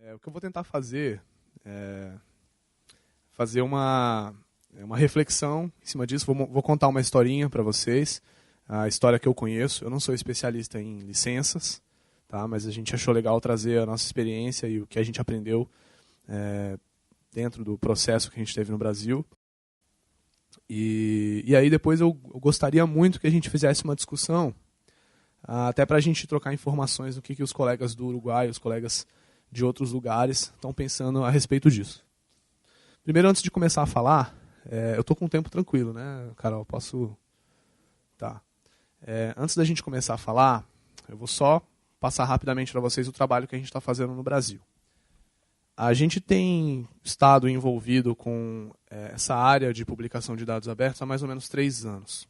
O que eu vou tentar fazer é fazer uma reflexão em cima disso. Vou contar uma historinha para vocês, a história que eu conheço. Eu não sou especialista em licenças, tá? Mas a gente achou legal trazer a nossa experiência e o que a gente aprendeu dentro do processo que a gente teve no Brasil. E aí depois eu gostaria muito que a gente fizesse uma discussão, até para a gente trocar informações do que os colegas do Uruguai, os colegas de outros lugares estão pensando a respeito disso. Primeiro, antes de começar a falar, eu estou com um tempo tranquilo, né, Carol? Posso? Tá. Antes da gente começar a falar, eu vou só passar rapidamente para vocês o trabalho que a gente está fazendo no Brasil. A gente tem estado envolvido com essa área de publicação de dados abertos há mais ou menos 3 anos.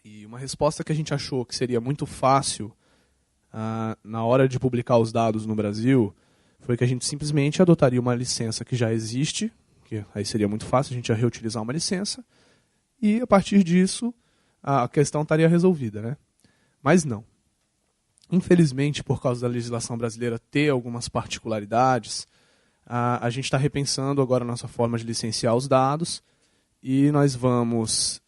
E uma resposta que a gente achou que seria muito fácil na hora de publicar os dados no Brasil foi que a gente simplesmente adotaria uma licença que já existe, que aí seria muito fácil, a gente ia reutilizar uma licença, e a partir disso a questão estaria resolvida, né? Mas não. Infelizmente, por causa da legislação brasileira ter algumas particularidades, a gente está repensando agora a nossa forma de licenciar os dados, e nós vamos,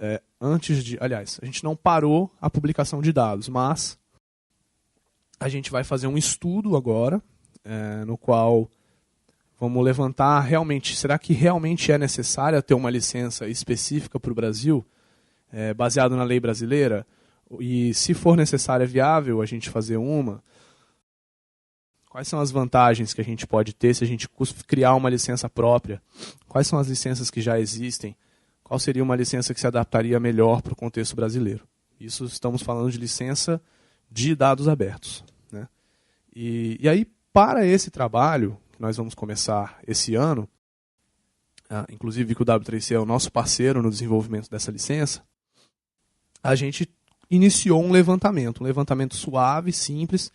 aliás, a gente não parou a publicação de dados, mas a gente vai fazer um estudo agora, no qual vamos levantar realmente, será que realmente é necessário ter uma licença específica para o Brasil, baseado na lei brasileira? E se for necessário, é viável a gente fazer uma? Quais são as vantagens que a gente pode ter se a gente criar uma licença própria? Quais são as licenças que já existem? Qual seria uma licença que se adaptaria melhor para o contexto brasileiro? Isso estamos falando de licença de dados abertos, né? E aí, para esse trabalho, que nós vamos começar esse ano, inclusive que o W3C é o nosso parceiro no desenvolvimento dessa licença, a gente iniciou um levantamento suave, simples,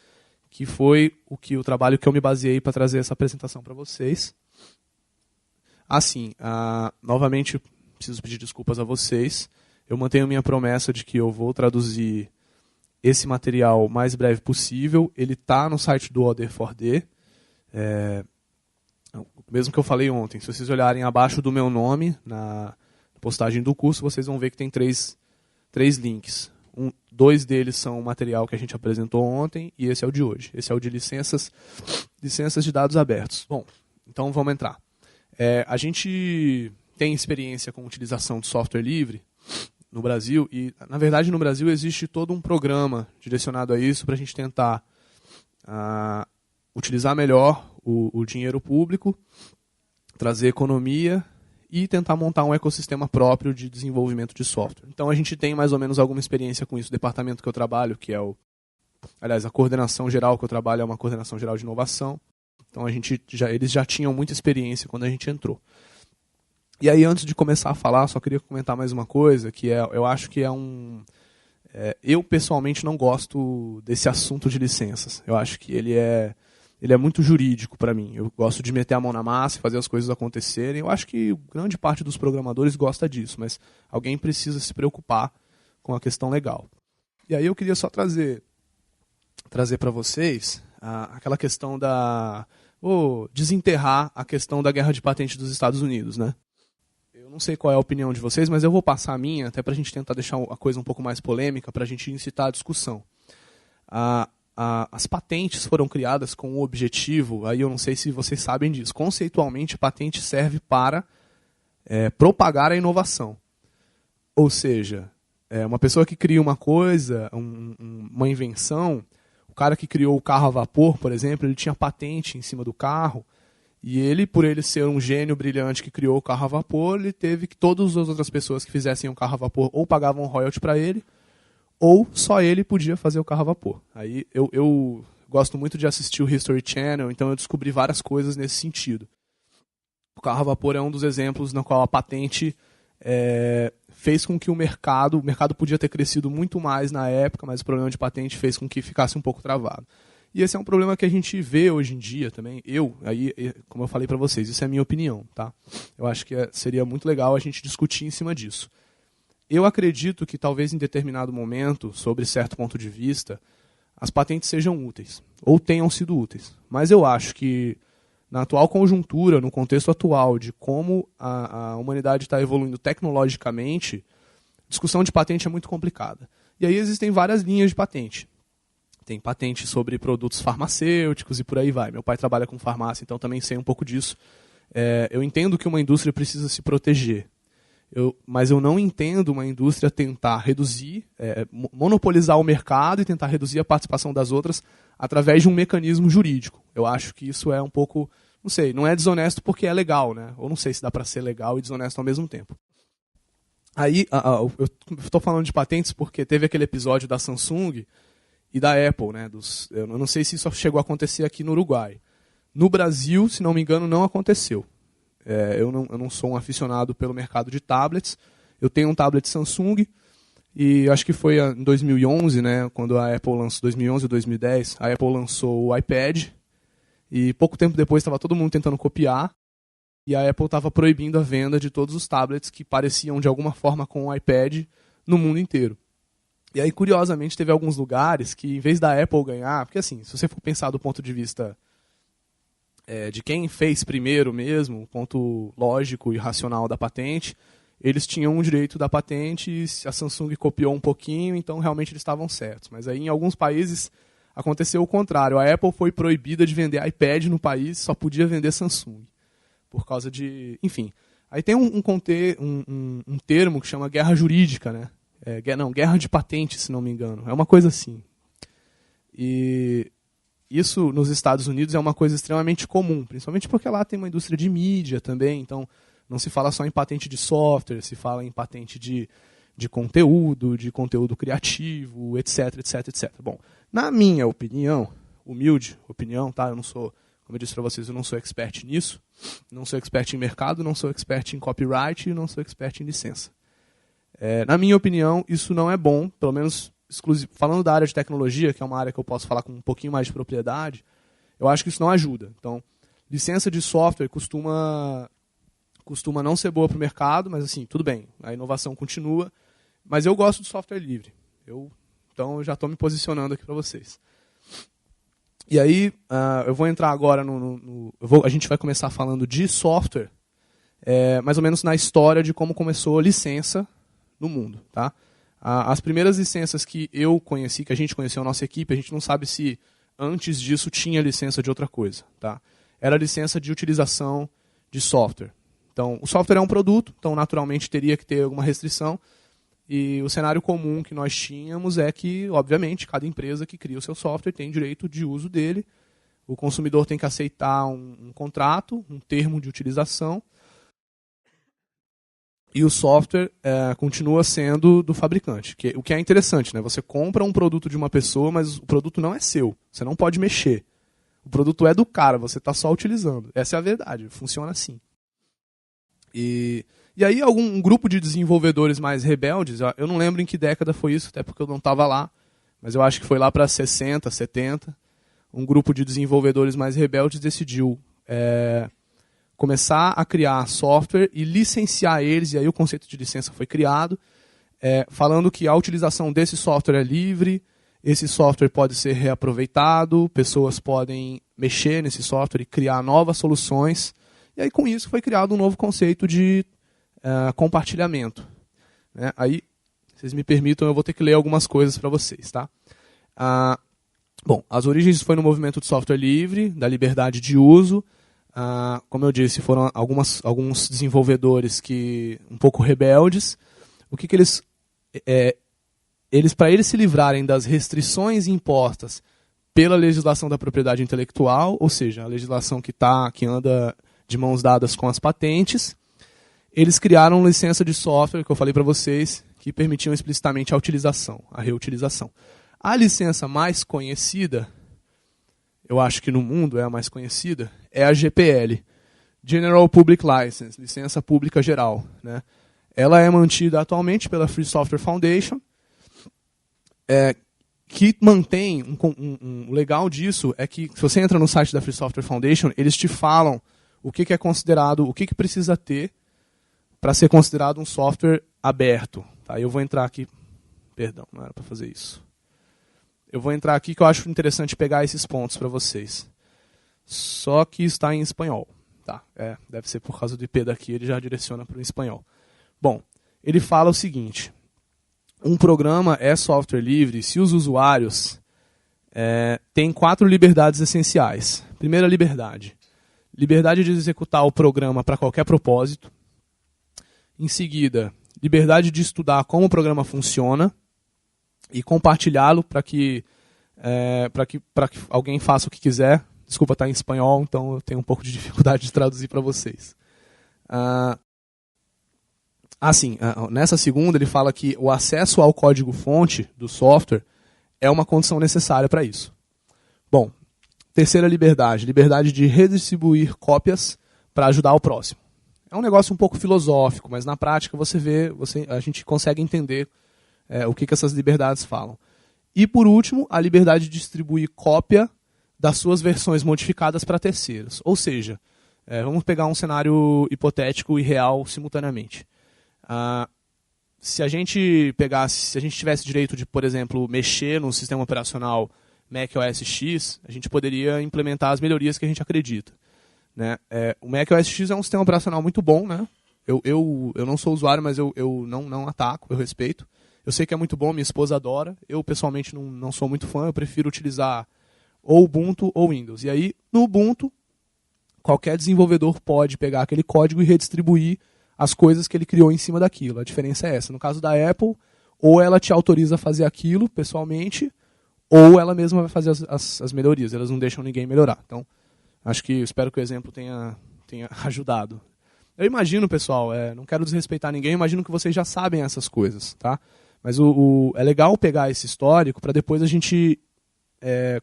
que foi o trabalho que eu me baseei para trazer essa apresentação para vocês. Assim, novamente, preciso pedir desculpas a vocês. Eu mantenho minha promessa de que eu vou traduzir esse material o mais breve possível. Ele está no site do Oder4D. Mesmo que eu falei ontem, se vocês olharem abaixo do meu nome, na postagem do curso, vocês vão ver que tem três links. 2 deles são o material que a gente apresentou ontem, e esse é o de hoje. Esse é o de licenças de dados abertos. Bom, então vamos entrar. A gente tem experiência com utilização de software livre no Brasil, e na verdade no Brasil existe todo um programa direcionado a isso para a gente tentar utilizar melhor o dinheiro público, trazer economia e tentar montar um ecossistema próprio de desenvolvimento de software. Então a gente tem mais ou menos alguma experiência com isso. O departamento que eu trabalho, que é a coordenação geral que eu trabalho é uma coordenação geral de inovação. Então eles já tinham muita experiência quando a gente entrou. E aí, antes de começar a falar, só queria comentar mais uma coisa, que eu acho que eu pessoalmente não gosto desse assunto de licenças. Eu acho que ele é muito jurídico para mim. Eu gosto de meter a mão na massa e fazer as coisas acontecerem. Eu acho que grande parte dos programadores gosta disso, mas alguém precisa se preocupar com a questão legal. E aí eu queria só trazer para vocês aquela questão desenterrar a questão da guerra de patente dos Estados Unidos, né? Eu não sei qual é a opinião de vocês, mas eu vou passar a minha, até para a gente tentar deixar a coisa um pouco mais polêmica, para a gente incitar a discussão. As patentes foram criadas com o objetivo, aí eu não sei se vocês sabem disso, conceitualmente a patente serve para propagar a inovação. Ou seja, uma pessoa que cria uma coisa, uma invenção, o cara que criou o carro a vapor, por exemplo, ele tinha patente em cima do carro, e ele, por ele ser um gênio brilhante que criou o carro a vapor, ele teve que todas as outras pessoas que fizessem um carro a vapor ou pagavam royalty para ele, ou só ele podia fazer o carro a vapor. Aí eu gosto muito de assistir o History Channel, então eu descobri várias coisas nesse sentido. O carro a vapor é um dos exemplos no qual a patente fez com que o mercado podia ter crescido muito mais na época, mas o problema de patente fez com que ficasse um pouco travado. E esse é um problema que a gente vê hoje em dia também. Como eu falei para vocês, isso é a minha opinião, tá? Eu acho que seria muito legal a gente discutir em cima disso. Eu acredito que talvez em determinado momento, sobre certo ponto de vista, as patentes sejam úteis, ou tenham sido úteis. Mas eu acho que na atual conjuntura, no contexto atual de como a humanidade está evoluindo tecnologicamente, discussão de patente é muito complicada. E aí existem várias linhas de patente. Tem patente sobre produtos farmacêuticos e por aí vai. Meu pai trabalha com farmácia, então também sei um pouco disso. Eu entendo que uma indústria precisa se proteger. Mas eu não entendo uma indústria tentar reduzir, monopolizar o mercado e tentar reduzir a participação das outras através de um mecanismo jurídico. Eu acho que isso é um pouco, não sei, não é desonesto porque é legal, né? Ou não sei se dá para ser legal e desonesto ao mesmo tempo. Aí, eu estou falando de patentes porque teve aquele episódio da Samsung e da Apple, né? Eu não sei se isso chegou a acontecer aqui no Uruguai. No Brasil, se não me engano, não aconteceu. Eu não sou um aficionado pelo mercado de tablets. Eu tenho um tablet Samsung e acho que foi em 2011, né, quando a Apple lançou, 2011 ou 2010, a Apple lançou o iPad e pouco tempo depois estava todo mundo tentando copiar e a Apple estava proibindo a venda de todos os tablets que pareciam de alguma forma com o iPad no mundo inteiro. E aí, curiosamente, teve alguns lugares que, em vez da Apple ganhar, porque assim, se você for pensar do ponto de vista de quem fez primeiro mesmo, o ponto lógico e racional da patente, eles tinham o direito da patente e a Samsung copiou um pouquinho, então realmente eles estavam certos. Mas aí em alguns países aconteceu o contrário. A Apple foi proibida de vender iPad no país, só podia vender Samsung. Por causa de... Enfim. Aí tem um termo que chama guerra jurídica, né? Guerra de patente, se não me engano. É uma coisa assim. E isso nos Estados Unidos é uma coisa extremamente comum, principalmente porque lá tem uma indústria de mídia também, então não se fala só em patente de software, se fala em patente de conteúdo criativo, etc, etc, etc. Bom, na minha opinião, humilde opinião, tá? Eu não sou, como eu disse para vocês, eu não sou expert nisso, não sou expert em mercado, não sou expert em copyright e não sou expert em licença. Na minha opinião, isso não é bom, pelo menos falando da área de tecnologia, que é uma área que eu posso falar com um pouquinho mais de propriedade, eu acho que isso não ajuda. Então, licença de software costuma não ser boa para o mercado, mas assim, tudo bem, a inovação continua, mas eu gosto de software livre. Então, eu já estou me posicionando aqui para vocês. E aí, eu vou entrar agora a gente vai começar falando de software, mais ou menos na história de como começou a licença no mundo, tá? As primeiras licenças que eu conheci, que a gente conheceu a nossa equipe, a gente não sabe se antes disso tinha licença de outra coisa. Tá? Era licença de utilização de software. Então, o software é um produto, então naturalmente teria que ter alguma restrição. E o cenário comum que nós tínhamos é que, obviamente, cada empresa que cria o seu software tem direito de uso dele. O consumidor tem que aceitar um contrato, um termo de utilização. E o software continua sendo do fabricante. O que é interessante, né? Você compra um produto de uma pessoa, mas o produto não é seu. Você não pode mexer. O produto é do cara, você está só utilizando. Essa é a verdade, funciona assim. E aí um grupo de desenvolvedores mais rebeldes, eu não lembro em que década foi isso, até porque eu não estava lá, mas eu acho que foi lá para 60, 70, um grupo de desenvolvedores mais rebeldes decidiu começar a criar software e licenciar eles, e aí o conceito de licença foi criado, falando que a utilização desse software é livre, esse software pode ser reaproveitado, pessoas podem mexer nesse software e criar novas soluções, e aí com isso foi criado um novo conceito de compartilhamento. Né? Aí, vocês me permitam, eu vou ter que ler algumas coisas para vocês. Tá? Bom, as origens foi no movimento de software livre, da liberdade de uso. Como eu disse, foram alguns desenvolvedores um pouco rebeldes. O que eles para eles se livrarem das restrições impostas pela legislação da propriedade intelectual, ou seja, a legislação que anda de mãos dadas com as patentes, eles criaram licença de software, que eu falei para vocês, que permitiam explicitamente a utilização, a reutilização. A licença mais conhecida, eu acho que no mundo é a mais conhecida, é a GPL, General Public License, licença pública geral. Né? Ela é mantida atualmente pela Free Software Foundation, que mantém, o legal disso é que, se você entra no site da Free Software Foundation, eles te falam o que é considerado, o que precisa ter para ser considerado um software aberto. Tá? Eu vou entrar aqui, perdão, não era para fazer isso. Eu vou entrar aqui que eu acho interessante pegar esses pontos para vocês. só que está em espanhol. Tá? Deve ser por causa do IP daqui, ele já direciona para o espanhol. Bom, ele fala o seguinte: um programa é software livre se os usuários têm 4 liberdades essenciais. Primeira liberdade: liberdade de executar o programa para qualquer propósito. Em seguida, liberdade de estudar como o programa funciona e compartilhá-lo para que alguém faça o que quiser. Desculpa, está em espanhol, então eu tenho um pouco de dificuldade de traduzir para vocês. Nessa segunda, ele fala que o acesso ao código-fonte do software é uma condição necessária para isso. Bom, terceira liberdade: liberdade de redistribuir cópias para ajudar o próximo. É um negócio um pouco filosófico, mas na prática a gente consegue entender o que essas liberdades falam. E por último, a liberdade de distribuir cópia das suas versões modificadas para terceiros. Ou seja, vamos pegar um cenário hipotético e real simultaneamente. Se a gente tivesse direito de, por exemplo, mexer no sistema operacional Mac OS X, a gente poderia implementar as melhorias que a gente acredita. Né? O Mac OS X é um sistema operacional muito bom, né? Eu não sou usuário, mas eu não ataco, eu respeito. Eu sei que é muito bom, minha esposa adora. Eu, pessoalmente, não sou muito fã, eu prefiro utilizar ou Ubuntu ou Windows. E aí, no Ubuntu, qualquer desenvolvedor pode pegar aquele código e redistribuir as coisas que ele criou em cima daquilo. A diferença é essa. No caso da Apple, ou ela te autoriza a fazer aquilo pessoalmente, ou ela mesma vai fazer as melhorias. Elas não deixam ninguém melhorar. Então, espero que o exemplo tenha ajudado. Eu imagino, pessoal, não quero desrespeitar ninguém, imagino que vocês já sabem essas coisas, tá? Mas é legal pegar esse histórico para depois a gente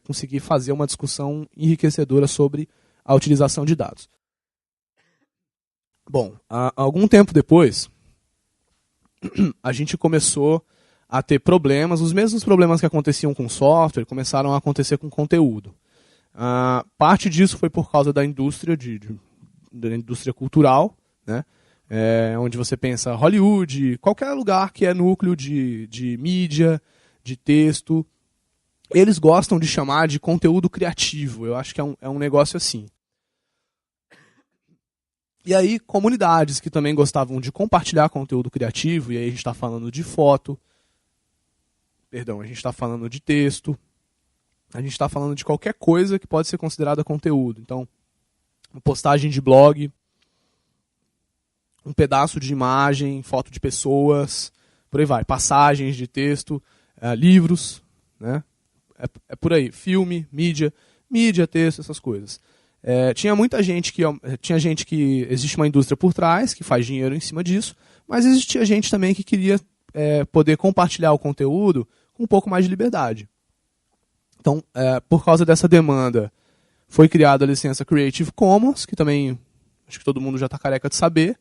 conseguir fazer uma discussão enriquecedora sobre a utilização de dados. Bom, algum tempo depois, a gente começou a ter problemas, os mesmos problemas que aconteciam com software começaram a acontecer com conteúdo. Parte disso foi por causa da indústria, da indústria cultural, né? Onde você pensa Hollywood, qualquer lugar que é núcleo de mídia, de texto, eles gostam de chamar de conteúdo criativo. Eu acho que é um negócio assim. E aí, comunidades que também gostavam de compartilhar conteúdo criativo, e aí a gente está falando de foto, a gente está falando de texto, a gente está falando de qualquer coisa que pode ser considerada conteúdo. Então, uma postagem de blog, um pedaço de imagem, foto de pessoas, por aí vai, passagens de texto, livros, né? É por aí, filme, mídia, texto, essas coisas. Tinha gente que existe uma indústria por trás, que faz dinheiro em cima disso, mas existia gente também que queria poder compartilhar o conteúdo com um pouco mais de liberdade. Então, por causa dessa demanda, foi criada a licença Creative Commons, que também acho que todo mundo já está careca de saber.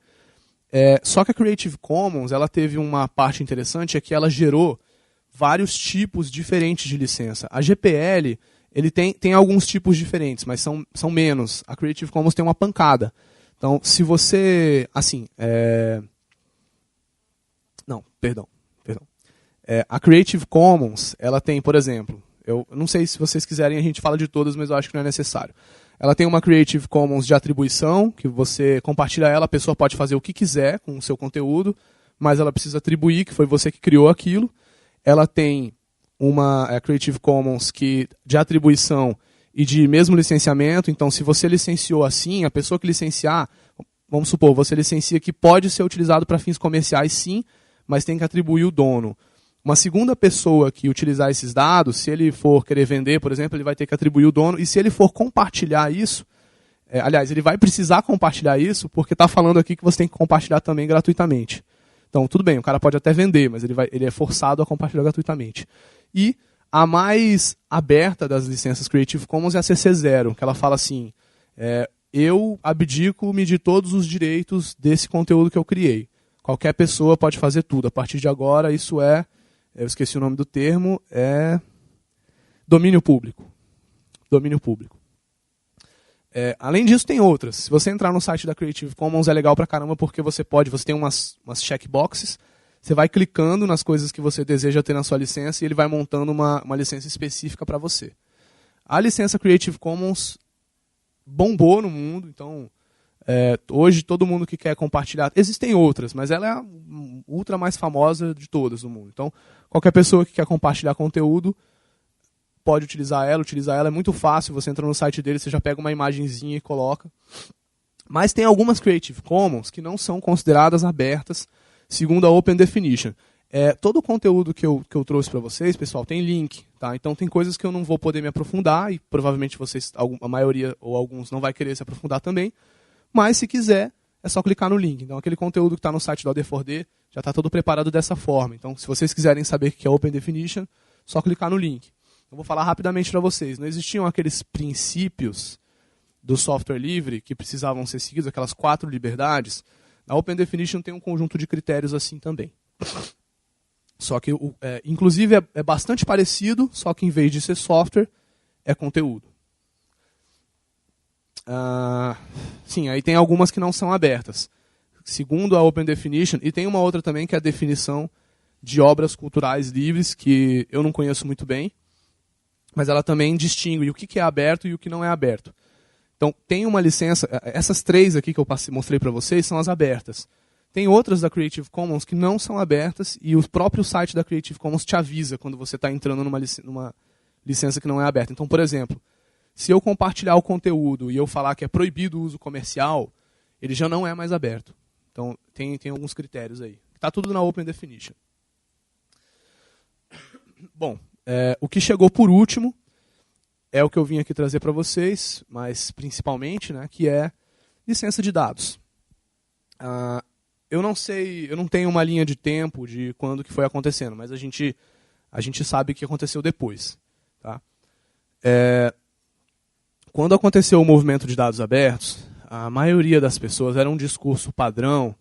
Só que a Creative Commons ela teve uma parte interessante, é que ela gerou vários tipos diferentes de licença. A GPL ele tem alguns tipos diferentes, mas são menos. A Creative Commons tem uma pancada. Então, se você... Não, perdão. A Creative Commons, ela tem, por exemplo... Eu não sei se vocês quiserem, a gente fala de todas, mas eu acho que não é necessário. Ela tem uma Creative Commons de atribuição, que você compartilha ela, a pessoa pode fazer o que quiser com o seu conteúdo, mas ela precisa atribuir, que foi você que criou aquilo. Ela tem uma Creative Commons de atribuição e de mesmo licenciamento. Então, se você licenciou assim, a pessoa que licenciar, vamos supor, você licencia que pode ser utilizado para fins comerciais sim, mas tem que atribuir o dono. Uma segunda pessoa que utilizar esses dados, se ele for querer vender, por exemplo, ele vai ter que atribuir o dono. E se ele for compartilhar isso, aliás, ele vai precisar compartilhar isso, porque está falando aqui que você tem que compartilhar também gratuitamente. Então, tudo bem, o cara pode até vender, mas ele é forçado a compartilhar gratuitamente. E a mais aberta das licenças Creative Commons é a CC0, que ela fala assim, eu abdico-me de todos os direitos desse conteúdo que eu criei. Qualquer pessoa pode fazer tudo. A partir de agora, isso eu esqueci o nome do termo, domínio público. Domínio público. Além disso, tem outras. Se você entrar no site da Creative Commons, é legal pra caramba, porque você tem umas checkboxes, você vai clicando nas coisas que você deseja ter na sua licença e ele vai montando uma licença específica para você. A licença Creative Commons bombou no mundo, então hoje todo mundo que quer compartilhar, existem outras, mas ela é a ultra mais famosa de todas no mundo. Então qualquer pessoa que quer compartilhar conteúdo pode utilizar ela é muito fácil, você entra no site dele, você já pega uma imagenzinha e coloca. Mas tem algumas Creative Commons que não são consideradas abertas, segundo a Open Definition. Todo o conteúdo que eu trouxe para vocês, pessoal, tem link. Tá? Então tem coisas que eu não vou poder me aprofundar, e provavelmente vocês, a maioria ou alguns não vai querer se aprofundar também. Mas se quiser, é só clicar no link. Então aquele conteúdo que está no site do AD4D já está todo preparado dessa forma. Então se vocês quiserem saber o que é Open Definition, só clicar no link. Eu vou falar rapidamente para vocês. Não existiam aqueles princípios do software livre que precisavam ser seguidos, aquelas 4 liberdades. A Open Definition tem um conjunto de critérios assim também. Só que, inclusive, é bastante parecido, só que em vez de ser software, é conteúdo. Sim, aí tem algumas que não são abertas. Segundo a Open Definition, e tem uma outra também que é a definição de obras culturais livres, que eu não conheço muito bem, mas ela também distingue o que é aberto e o que não é aberto. Então, tem uma licença, essas 3 aqui que eu mostrei para vocês são as abertas. Tem outras da Creative Commons que não são abertas e o próprio site da Creative Commons te avisa quando você está entrando numa licença que não é aberta. Então, por exemplo, se eu compartilhar o conteúdo e eu falar que é proibido o uso comercial, ele já não é mais aberto. Então, tem alguns critérios aí. Está tudo na Open Definition. Bom, o que chegou por último é o que eu vim aqui trazer para vocês, mas principalmente, né, que é licença de dados. Eu não sei, eu não tenho uma linha de tempo de quando que foi acontecendo, mas a gente sabe que aconteceu depois. Tá? Quando aconteceu o movimento de dados abertos, a maioria das pessoas era um discurso padrão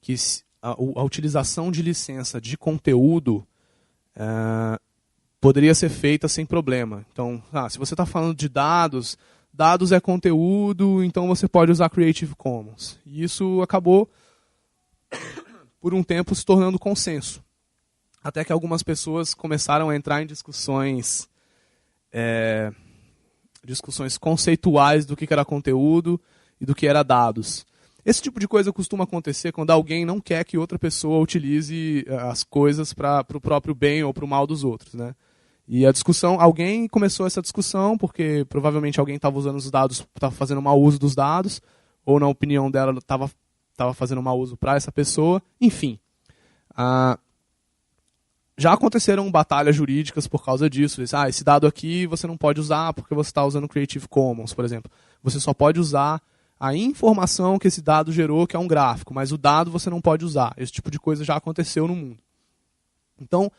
que a utilização de licença de conteúdo poderia ser feita sem problema. Então, se você está falando de dados é conteúdo, então você pode usar Creative Commons. E isso acabou, por um tempo, se tornando consenso. Até que algumas pessoas começaram a entrar em discussões conceituais do que era conteúdo e do que era dados. Esse tipo de coisa costuma acontecer quando alguém não quer que outra pessoa utilize as coisas para o próprio bem ou para o mal dos outros, né? E a discussão, alguém começou essa discussão porque provavelmente alguém estava usando os dados, estava fazendo mau uso dos dados, ou na opinião dela estava fazendo mau uso para essa pessoa. Enfim, já aconteceram batalhas jurídicas por causa disso. Esse dado aqui você não pode usar porque você está usando Creative Commons, por exemplo. Você só pode usar a informação que esse dado gerou, que é um gráfico, mas o dado você não pode usar. Esse tipo de coisa já aconteceu no mundo. Então,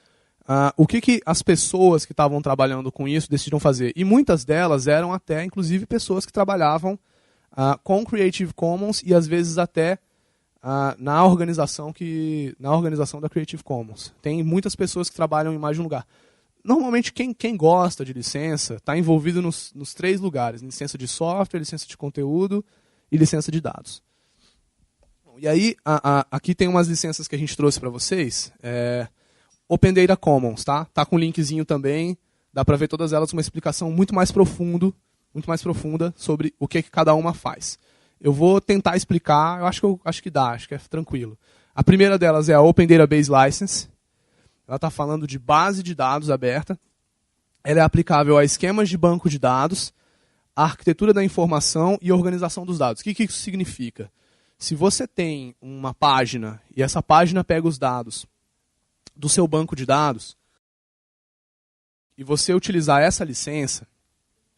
o que as pessoas que estavam trabalhando com isso decidiram fazer? E muitas delas eram até, inclusive, pessoas que trabalhavam com Creative Commons e, às vezes, até na organização da Creative Commons. Tem muitas pessoas que trabalham em mais de um lugar. Normalmente, quem gosta de licença está envolvido nos 3 lugares. Licença de software, licença de conteúdo e licença de dados. E aí, aqui tem umas licenças que a gente trouxe para vocês. Open Data Commons, tá? Tá com um linkzinho também. Dá para ver todas elas com uma explicação muito mais profunda sobre o que cada uma faz. Eu vou tentar explicar, acho que é tranquilo. A primeira delas é a Open Database License. Ela está falando de base de dados aberta. Ela é aplicável a esquemas de banco de dados, a arquitetura da informação e a organização dos dados. O que isso significa? Se você tem uma página e essa página pega os dados do seu banco de dados e você utilizar essa licença,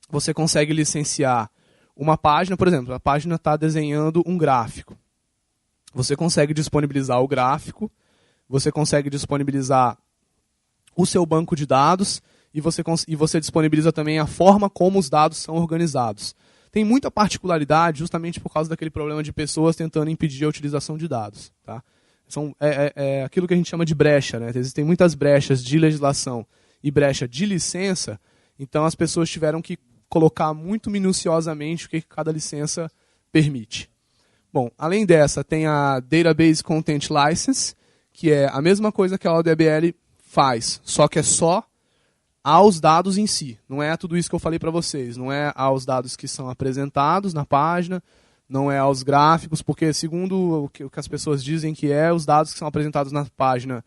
você consegue licenciar uma página, por exemplo, a página está desenhando um gráfico. Você consegue disponibilizar o gráfico, você consegue disponibilizar o seu banco de dados e você disponibiliza também a forma como os dados são organizados. Tem muita particularidade justamente por causa daquele problema de pessoas tentando impedir a utilização de dados. Tá? É aquilo que a gente chama de brecha. Né? Existem muitas brechas de legislação e brecha de licença, então as pessoas tiveram que colocar muito minuciosamente o que cada licença permite. Bom, além dessa, tem a Database Content License, que é a mesma coisa que a ODBL faz, só que é só aos dados em si. Não é tudo isso que eu falei para vocês. Não é aos dados que são apresentados na página, não é aos gráficos, porque segundo o que as pessoas dizem que os dados que são apresentados na página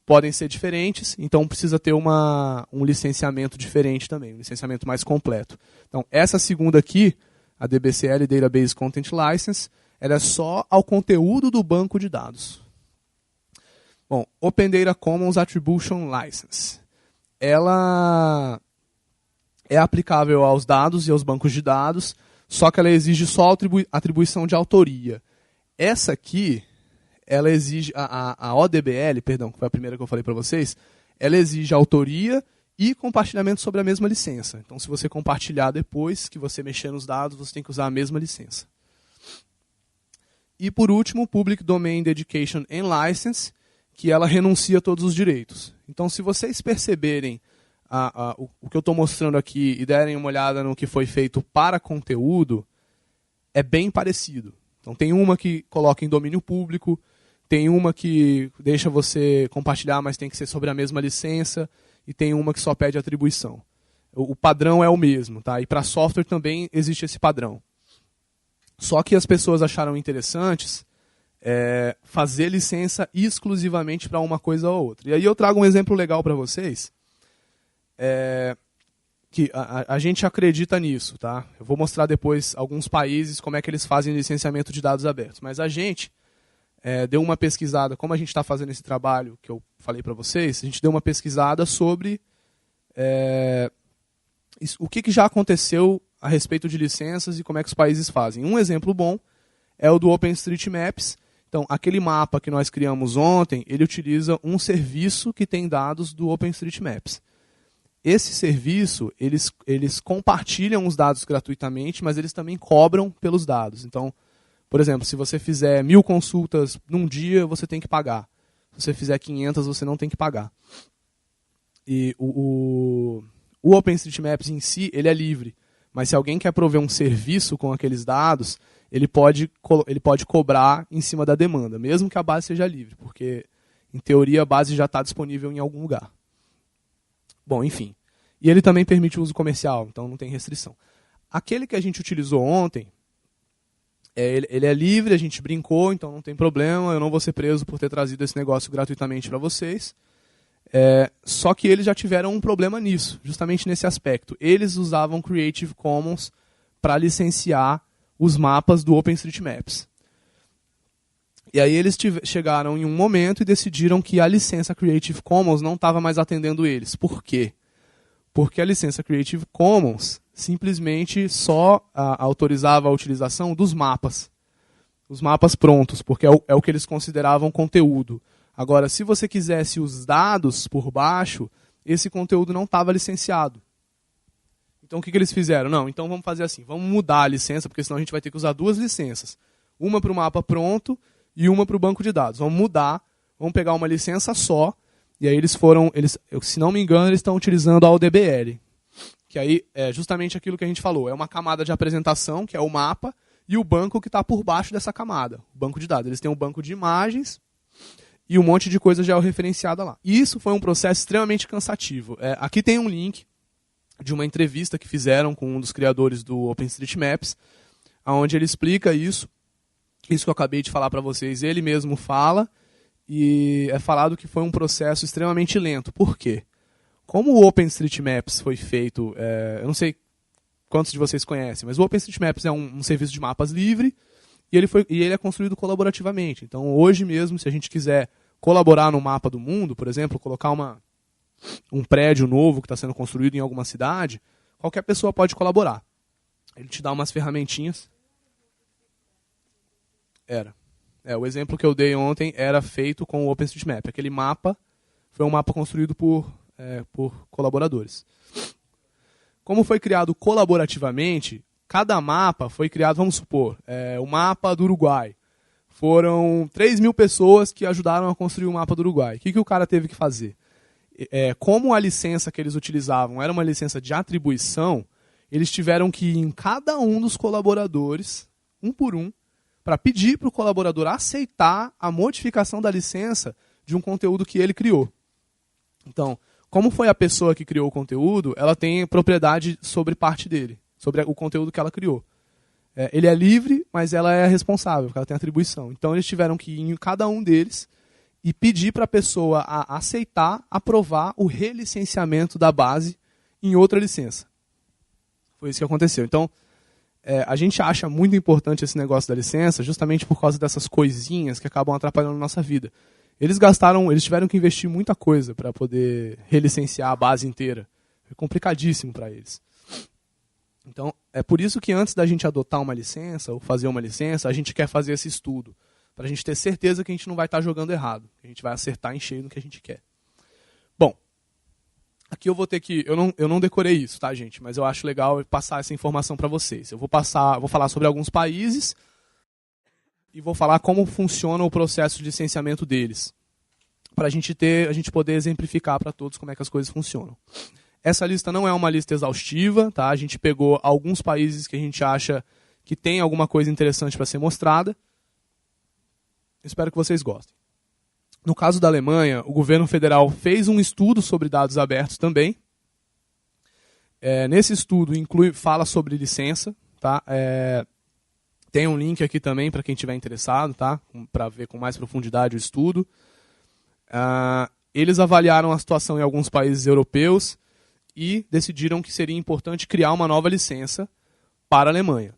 podem ser diferentes, então precisa ter um licenciamento diferente também, um licenciamento mais completo. Então, essa segunda aqui, a DBCL, Database Content License, ela é só ao conteúdo do banco de dados. Bom, Open Data Commons Attribution License. Ela é aplicável aos dados e aos bancos de dados, só que ela exige só atribuição de autoria. Essa aqui, ela exige, a ODBL, perdão, que foi a primeira que eu falei para vocês, ela exige autoria e compartilhamento sobre a mesma licença. Então, se você compartilhar depois que você mexer nos dados, você tem que usar a mesma licença. E, por último, Public Domain Dedication and License, que ela renuncia a todos os direitos. Então, se vocês perceberem o que eu estou mostrando aqui e derem uma olhada no que foi feito para conteúdo, é bem parecido. Então, tem uma que coloca em domínio público, tem uma que deixa você compartilhar, mas tem que ser sobre a mesma licença, e tem uma que só pede atribuição. O padrão é o mesmo, tá? E para software também existe esse padrão. Só que as pessoas acharam interessantes fazer licença exclusivamente para uma coisa ou outra. E aí eu trago um exemplo legal para vocês, que a gente acredita nisso, tá? Eu vou mostrar depois alguns países como é que eles fazem licenciamento de dados abertos. Mas a gente deu uma pesquisada, como a gente está fazendo esse trabalho que eu falei para vocês, a gente deu uma pesquisada sobre o que já aconteceu a respeito de licenças e como é que os países fazem. Um exemplo bom é o do OpenStreetMaps. Então, aquele mapa que nós criamos ontem, ele utiliza um serviço que tem dados do OpenStreetMaps. Esse serviço, eles compartilham os dados gratuitamente, mas eles também cobram pelos dados. Então, por exemplo, se você fizer 1000 consultas num dia, você tem que pagar. Se você fizer 500, você não tem que pagar. E o OpenStreetMaps em si, ele é livre. Mas se alguém quer prover um serviço com aqueles dados, ele pode cobrar em cima da demanda, mesmo que a base seja livre, porque, em teoria, a base já está disponível em algum lugar. Bom, enfim. E ele também permite o uso comercial, então não tem restrição. Aquele que a gente utilizou ontem, ele é livre, a gente brincou, então não tem problema, eu não vou ser preso por ter trazido esse negócio gratuitamente para vocês. Só que eles já tiveram um problema nisso, justamente nesse aspecto. Eles usavam Creative Commons para licenciar os mapas do OpenStreetMaps. E aí eles chegaram em um momento e decidiram que a licença Creative Commons não estava mais atendendo eles. Por quê? Porque a licença Creative Commons simplesmente só autorizava a utilização dos mapas. Os mapas prontos, porque é o que eles consideravam conteúdo. Agora, se você quisesse os dados por baixo, esse conteúdo não estava licenciado. Então, o que eles fizeram? Não, então vamos fazer assim, vamos mudar a licença, porque senão a gente vai ter que usar duas licenças. Uma para o mapa pronto e uma para o banco de dados. Vamos mudar, vamos pegar uma licença só, e aí se não me engano, eles estão utilizando a ODBL. Que aí é justamente aquilo que a gente falou, é uma camada de apresentação, que é o mapa, e o banco que está por baixo dessa camada, o banco de dados. Eles têm um banco de imagens e um monte de coisa georreferenciada lá. E isso foi um processo extremamente cansativo. Aqui tem um link de uma entrevista que fizeram com um dos criadores do OpenStreetMaps, onde ele explica isso que eu acabei de falar para vocês. Ele mesmo fala, e é falado que foi um processo extremamente lento. Por quê? Como o OpenStreetMaps foi feito, eu não sei quantos de vocês conhecem, mas o OpenStreetMaps é um serviço de mapas livre, e ele é construído colaborativamente. Então, hoje mesmo, se a gente quiser colaborar no mapa do mundo, por exemplo, colocar um prédio novo que está sendo construído em alguma cidade, qualquer pessoa pode colaborar. Ele te dá umas ferramentinhas. O exemplo que eu dei ontem era feito com o OpenStreetMap. Aquele mapa foi um mapa construído por colaboradores. Como foi criado colaborativamente, cada mapa foi criado, vamos supor, o mapa do Uruguai. Foram 3.000 pessoas que ajudaram a construir o mapa do Uruguai. O que o cara teve que fazer? Como a licença que eles utilizavam era uma licença de atribuição, eles tiveram que ir em cada um dos colaboradores, um por um, para pedir para o colaborador aceitar a modificação da licença de um conteúdo que ele criou. Então, como foi a pessoa que criou o conteúdo, ela tem propriedade sobre parte dele, sobre o conteúdo que ela criou. Ele é livre, mas ela é responsável, porque ela tem atribuição. Então eles tiveram que ir em cada um deles e pedir para a pessoa aceitar, aprovar o relicenciamento da base em outra licença. Foi isso que aconteceu. Então, a gente acha muito importante esse negócio da licença justamente por causa dessas coisinhas que acabam atrapalhando a nossa vida. Eles tiveram que investir muita coisa para poder relicenciar a base inteira. Foi complicadíssimo para eles. Então, é por isso que antes da gente adotar uma licença ou fazer uma licença, a gente quer fazer esse estudo, para a gente ter certeza que a gente não vai estar jogando errado, que a gente vai acertar em cheio no que a gente quer. Bom, aqui eu vou ter que... Eu não decorei isso, tá, gente? Mas eu acho legal passar essa informação para vocês. Eu vou falar sobre alguns países e vou falar como funciona o processo de licenciamento deles, para a gente poder exemplificar para todos como é que as coisas funcionam. Essa lista não é uma lista exaustiva, tá? A gente pegou alguns países que a gente acha que tem alguma coisa interessante para ser mostrada. Espero que vocês gostem. No caso da Alemanha, o governo federal fez um estudo sobre dados abertos também. Nesse estudo fala sobre licença, tá? Tem um link aqui também para quem estiver interessado, tá? Para ver com mais profundidade o estudo. Eles avaliaram a situação em alguns países europeus e decidiram que seria importante criar uma nova licença para a Alemanha.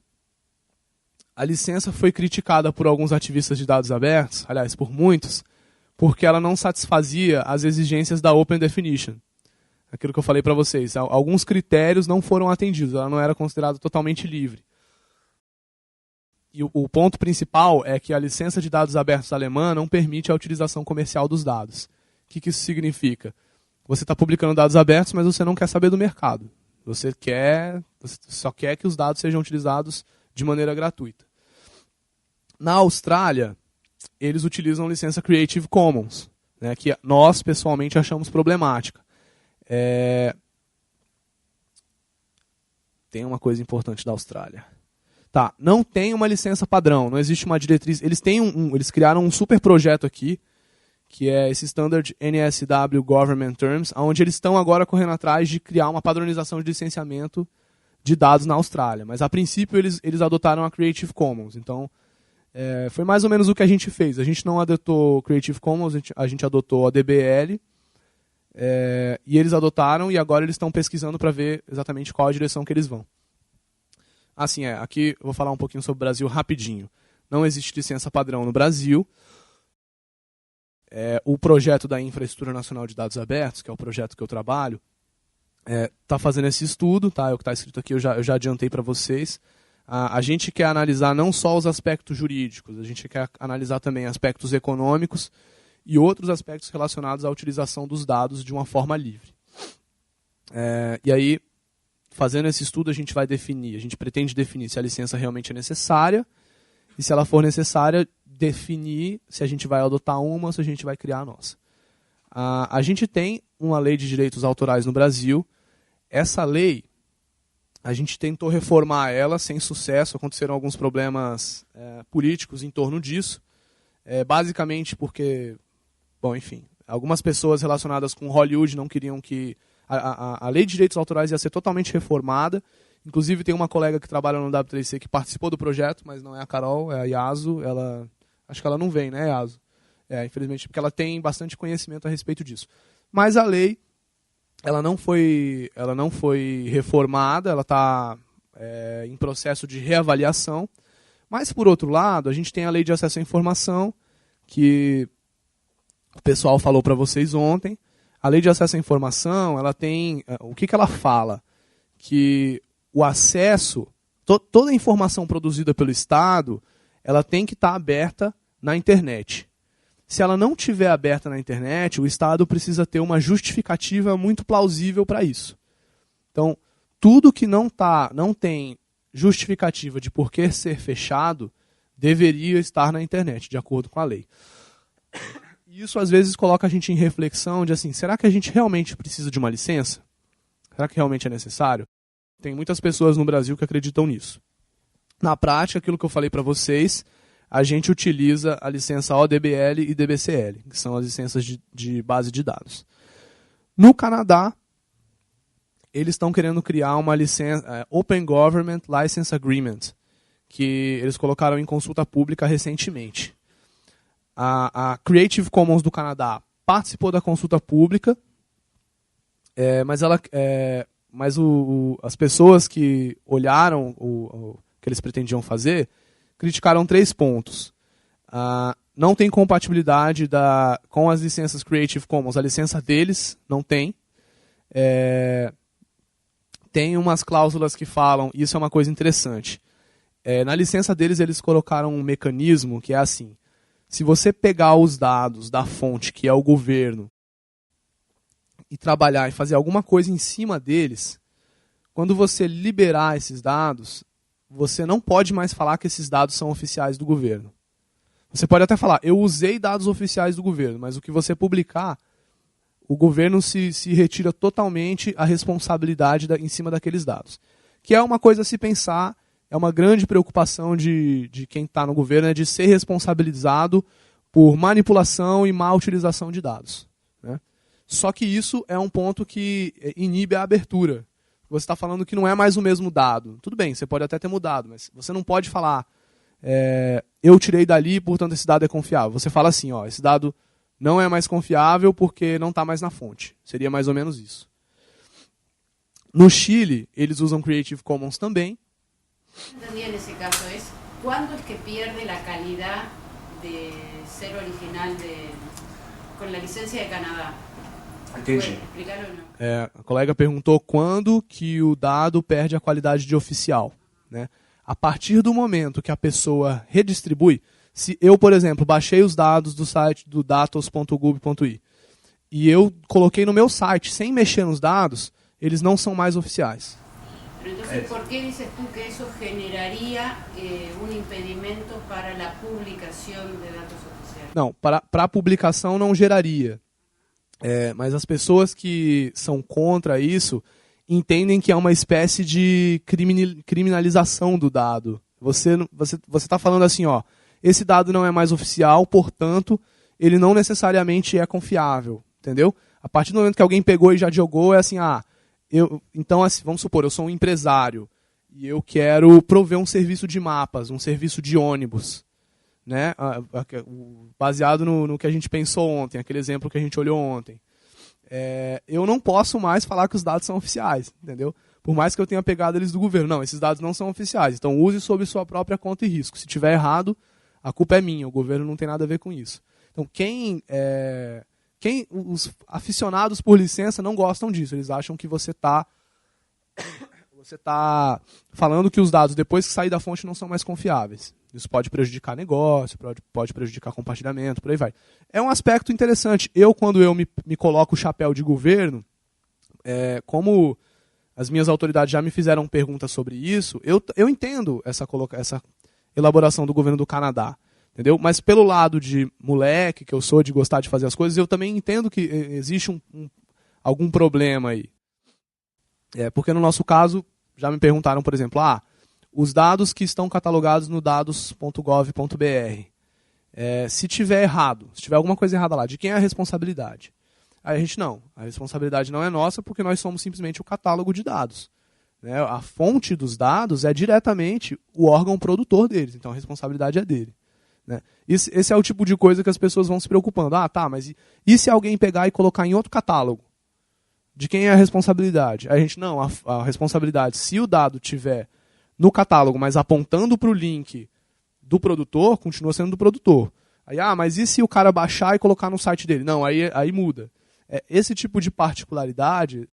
A licença foi criticada por alguns ativistas de dados abertos, aliás, por muitos, porque ela não satisfazia as exigências da Open Definition. Aquilo que eu falei para vocês. Alguns critérios não foram atendidos, ela não era considerada totalmente livre. E o ponto principal é que a licença de dados abertos alemã não permite a utilização comercial dos dados. O que isso significa? Você está publicando dados abertos, mas você não quer saber do mercado. Você só quer que os dados sejam utilizados de maneira gratuita. Na Austrália, eles utilizam licença Creative Commons, né, que nós, pessoalmente, achamos problemática. Tem uma coisa importante da Austrália. Tá, não tem uma licença padrão, não existe uma diretriz. Eles criaram um super projeto aqui, que é esse Standard NSW Government Terms, onde eles estão agora correndo atrás de criar uma padronização de licenciamento de dados na Austrália. Mas, a princípio, eles adotaram a Creative Commons. Então, foi mais ou menos o que a gente fez. A gente não adotou Creative Commons, a gente adotou a DBL, e eles adotaram, e agora eles estão pesquisando para ver exatamente qual a direção que eles vão. Assim, aqui eu vou falar um pouquinho sobre o Brasil rapidinho. Não existe licença padrão no Brasil. O projeto da Infraestrutura Nacional de Dados Abertos, que é o projeto que eu trabalho, está fazendo esse estudo, tá? O que está escrito aqui eu já adiantei para vocês. A gente quer analisar não só os aspectos jurídicos, a gente quer analisar também aspectos econômicos e outros aspectos relacionados à utilização dos dados de uma forma livre. E aí, fazendo esse estudo, a gente pretende definir se a licença realmente é necessária e, se ela for necessária, definir se a gente vai adotar uma ou se a gente vai criar a nossa. A gente tem uma lei de direitos autorais no Brasil. Essa lei, a gente tentou reformar ela sem sucesso, aconteceram alguns problemas políticos em torno disso, basicamente porque, bom, enfim, algumas pessoas relacionadas com Hollywood não queriam que a lei de direitos autorais ia ser totalmente reformada. Inclusive tem uma colega que trabalha no W3C que participou do projeto, mas não é a Carol, é a Yasu. Acho que ela não vem, né, Yasu? Infelizmente, porque ela tem bastante conhecimento a respeito disso. Mas a lei, ela não foi reformada, ela está em processo de reavaliação. Mas, por outro lado, a gente tem a Lei de Acesso à Informação, que o pessoal falou para vocês ontem. A Lei de Acesso à Informação, ela tem... O que ela fala? Que o acesso, toda a informação produzida pelo Estado, ela tem que estar aberta na internet. Se ela não estiver aberta na internet, o Estado precisa ter uma justificativa muito plausível para isso. Então, tudo que não tem justificativa de por que ser fechado, deveria estar na internet, de acordo com a lei. E isso, às vezes, coloca a gente em reflexão de assim, será que a gente realmente precisa de uma licença? Será que realmente é necessário? Tem muitas pessoas no Brasil que acreditam nisso. Na prática, aquilo que eu falei para vocês, a gente utiliza a licença ODBL e DBCL, que são as licenças de base de dados. No Canadá, eles estão querendo criar uma licença, Open Government License Agreement, que eles colocaram em consulta pública recentemente. A Creative Commons do Canadá participou da consulta pública, mas as pessoas que olharam o que eles pretendiam fazer criticaram 3 pontos. Não tem compatibilidade com as licenças Creative Commons, a licença deles não tem. Tem umas cláusulas que falam, e isso é uma coisa interessante, na licença deles eles colocaram um mecanismo que é assim: se você pegar os dados da fonte, que é o governo, e trabalhar e fazer alguma coisa em cima deles, quando você liberar esses dados, você não pode mais falar que esses dados são oficiais do governo. Você pode até falar, eu usei dados oficiais do governo, mas o que você publicar, o governo se retira totalmente a responsabilidade em cima daqueles dados. Que é uma coisa a se pensar, é uma grande preocupação de quem está no governo, de ser responsabilizado por manipulação e má utilização de dados. Né? Só que isso é um ponto que inibe a abertura. Você está falando que não é mais o mesmo dado. Tudo bem, você pode até ter mudado, mas você não pode falar eu tirei dali, portanto esse dado é confiável. Você fala assim, esse dado não é mais confiável porque não está mais na fonte. Seria mais ou menos isso. No Chile, eles usam Creative Commons também. Entendí nesse caso quando é que perde a qualidade de ser original com a licença de Canadá? Entendi. A colega perguntou quando que o dado perde a qualidade de oficial. Né? A partir do momento que a pessoa redistribui, se eu, por exemplo, baixei os dados do site do datos.gov.i e eu coloquei no meu site sem mexer nos dados, eles não são mais oficiais. Então, por que dices tu que isso generaria impedimento para a publicação de dados oficiais? Não, para a publicação não geraria. Mas as pessoas que são contra isso entendem que é uma espécie de criminalização do dado. Você está falando assim, esse dado não é mais oficial, portanto, ele não necessariamente é confiável, entendeu? A partir do momento que alguém pegou e já jogou, é assim, então, assim, vamos supor, eu sou um empresário e eu quero prover um serviço de mapas, um serviço de ônibus, né? Baseado no que a gente pensou ontem, aquele exemplo que a gente olhou ontem. Eu não posso mais falar que os dados são oficiais, entendeu? Por mais que eu tenha pegado eles do governo. Não, esses dados não são oficiais, então use sob sua própria conta e risco. Se tiver errado, a culpa é minha, o governo não tem nada a ver com isso. Então, os aficionados por licença não gostam disso, eles acham que você está falando que os dados, depois que sair da fonte, não são mais confiáveis. Isso pode prejudicar negócio, pode prejudicar compartilhamento, por aí vai. É um aspecto interessante. Quando eu me coloco o chapéu de governo, como as minhas autoridades já me fizeram perguntas sobre isso, eu entendo essa elaboração do governo do Canadá. Entendeu? Mas pelo lado de moleque, que eu sou, de gostar de fazer as coisas, eu também entendo que existe algum problema aí. Porque no nosso caso, já me perguntaram, por exemplo, os dados que estão catalogados no dados.gov.br, se tiver errado, se tiver alguma coisa errada lá, de quem é a responsabilidade? Aí a gente a responsabilidade não é nossa porque nós somos simplesmente o catálogo de dados. Né? A fonte dos dados é diretamente o órgão produtor deles, então a responsabilidade é dele. Né? Esse é o tipo de coisa que as pessoas vão se preocupando. Mas e se alguém pegar e colocar em outro catálogo? De quem é a responsabilidade? A gente a responsabilidade, se o dado tiver no catálogo, mas apontando para o link do produtor, continua sendo do produtor. Aí, mas e se o cara baixar e colocar no site dele? Não, aí muda. Esse tipo de particularidade,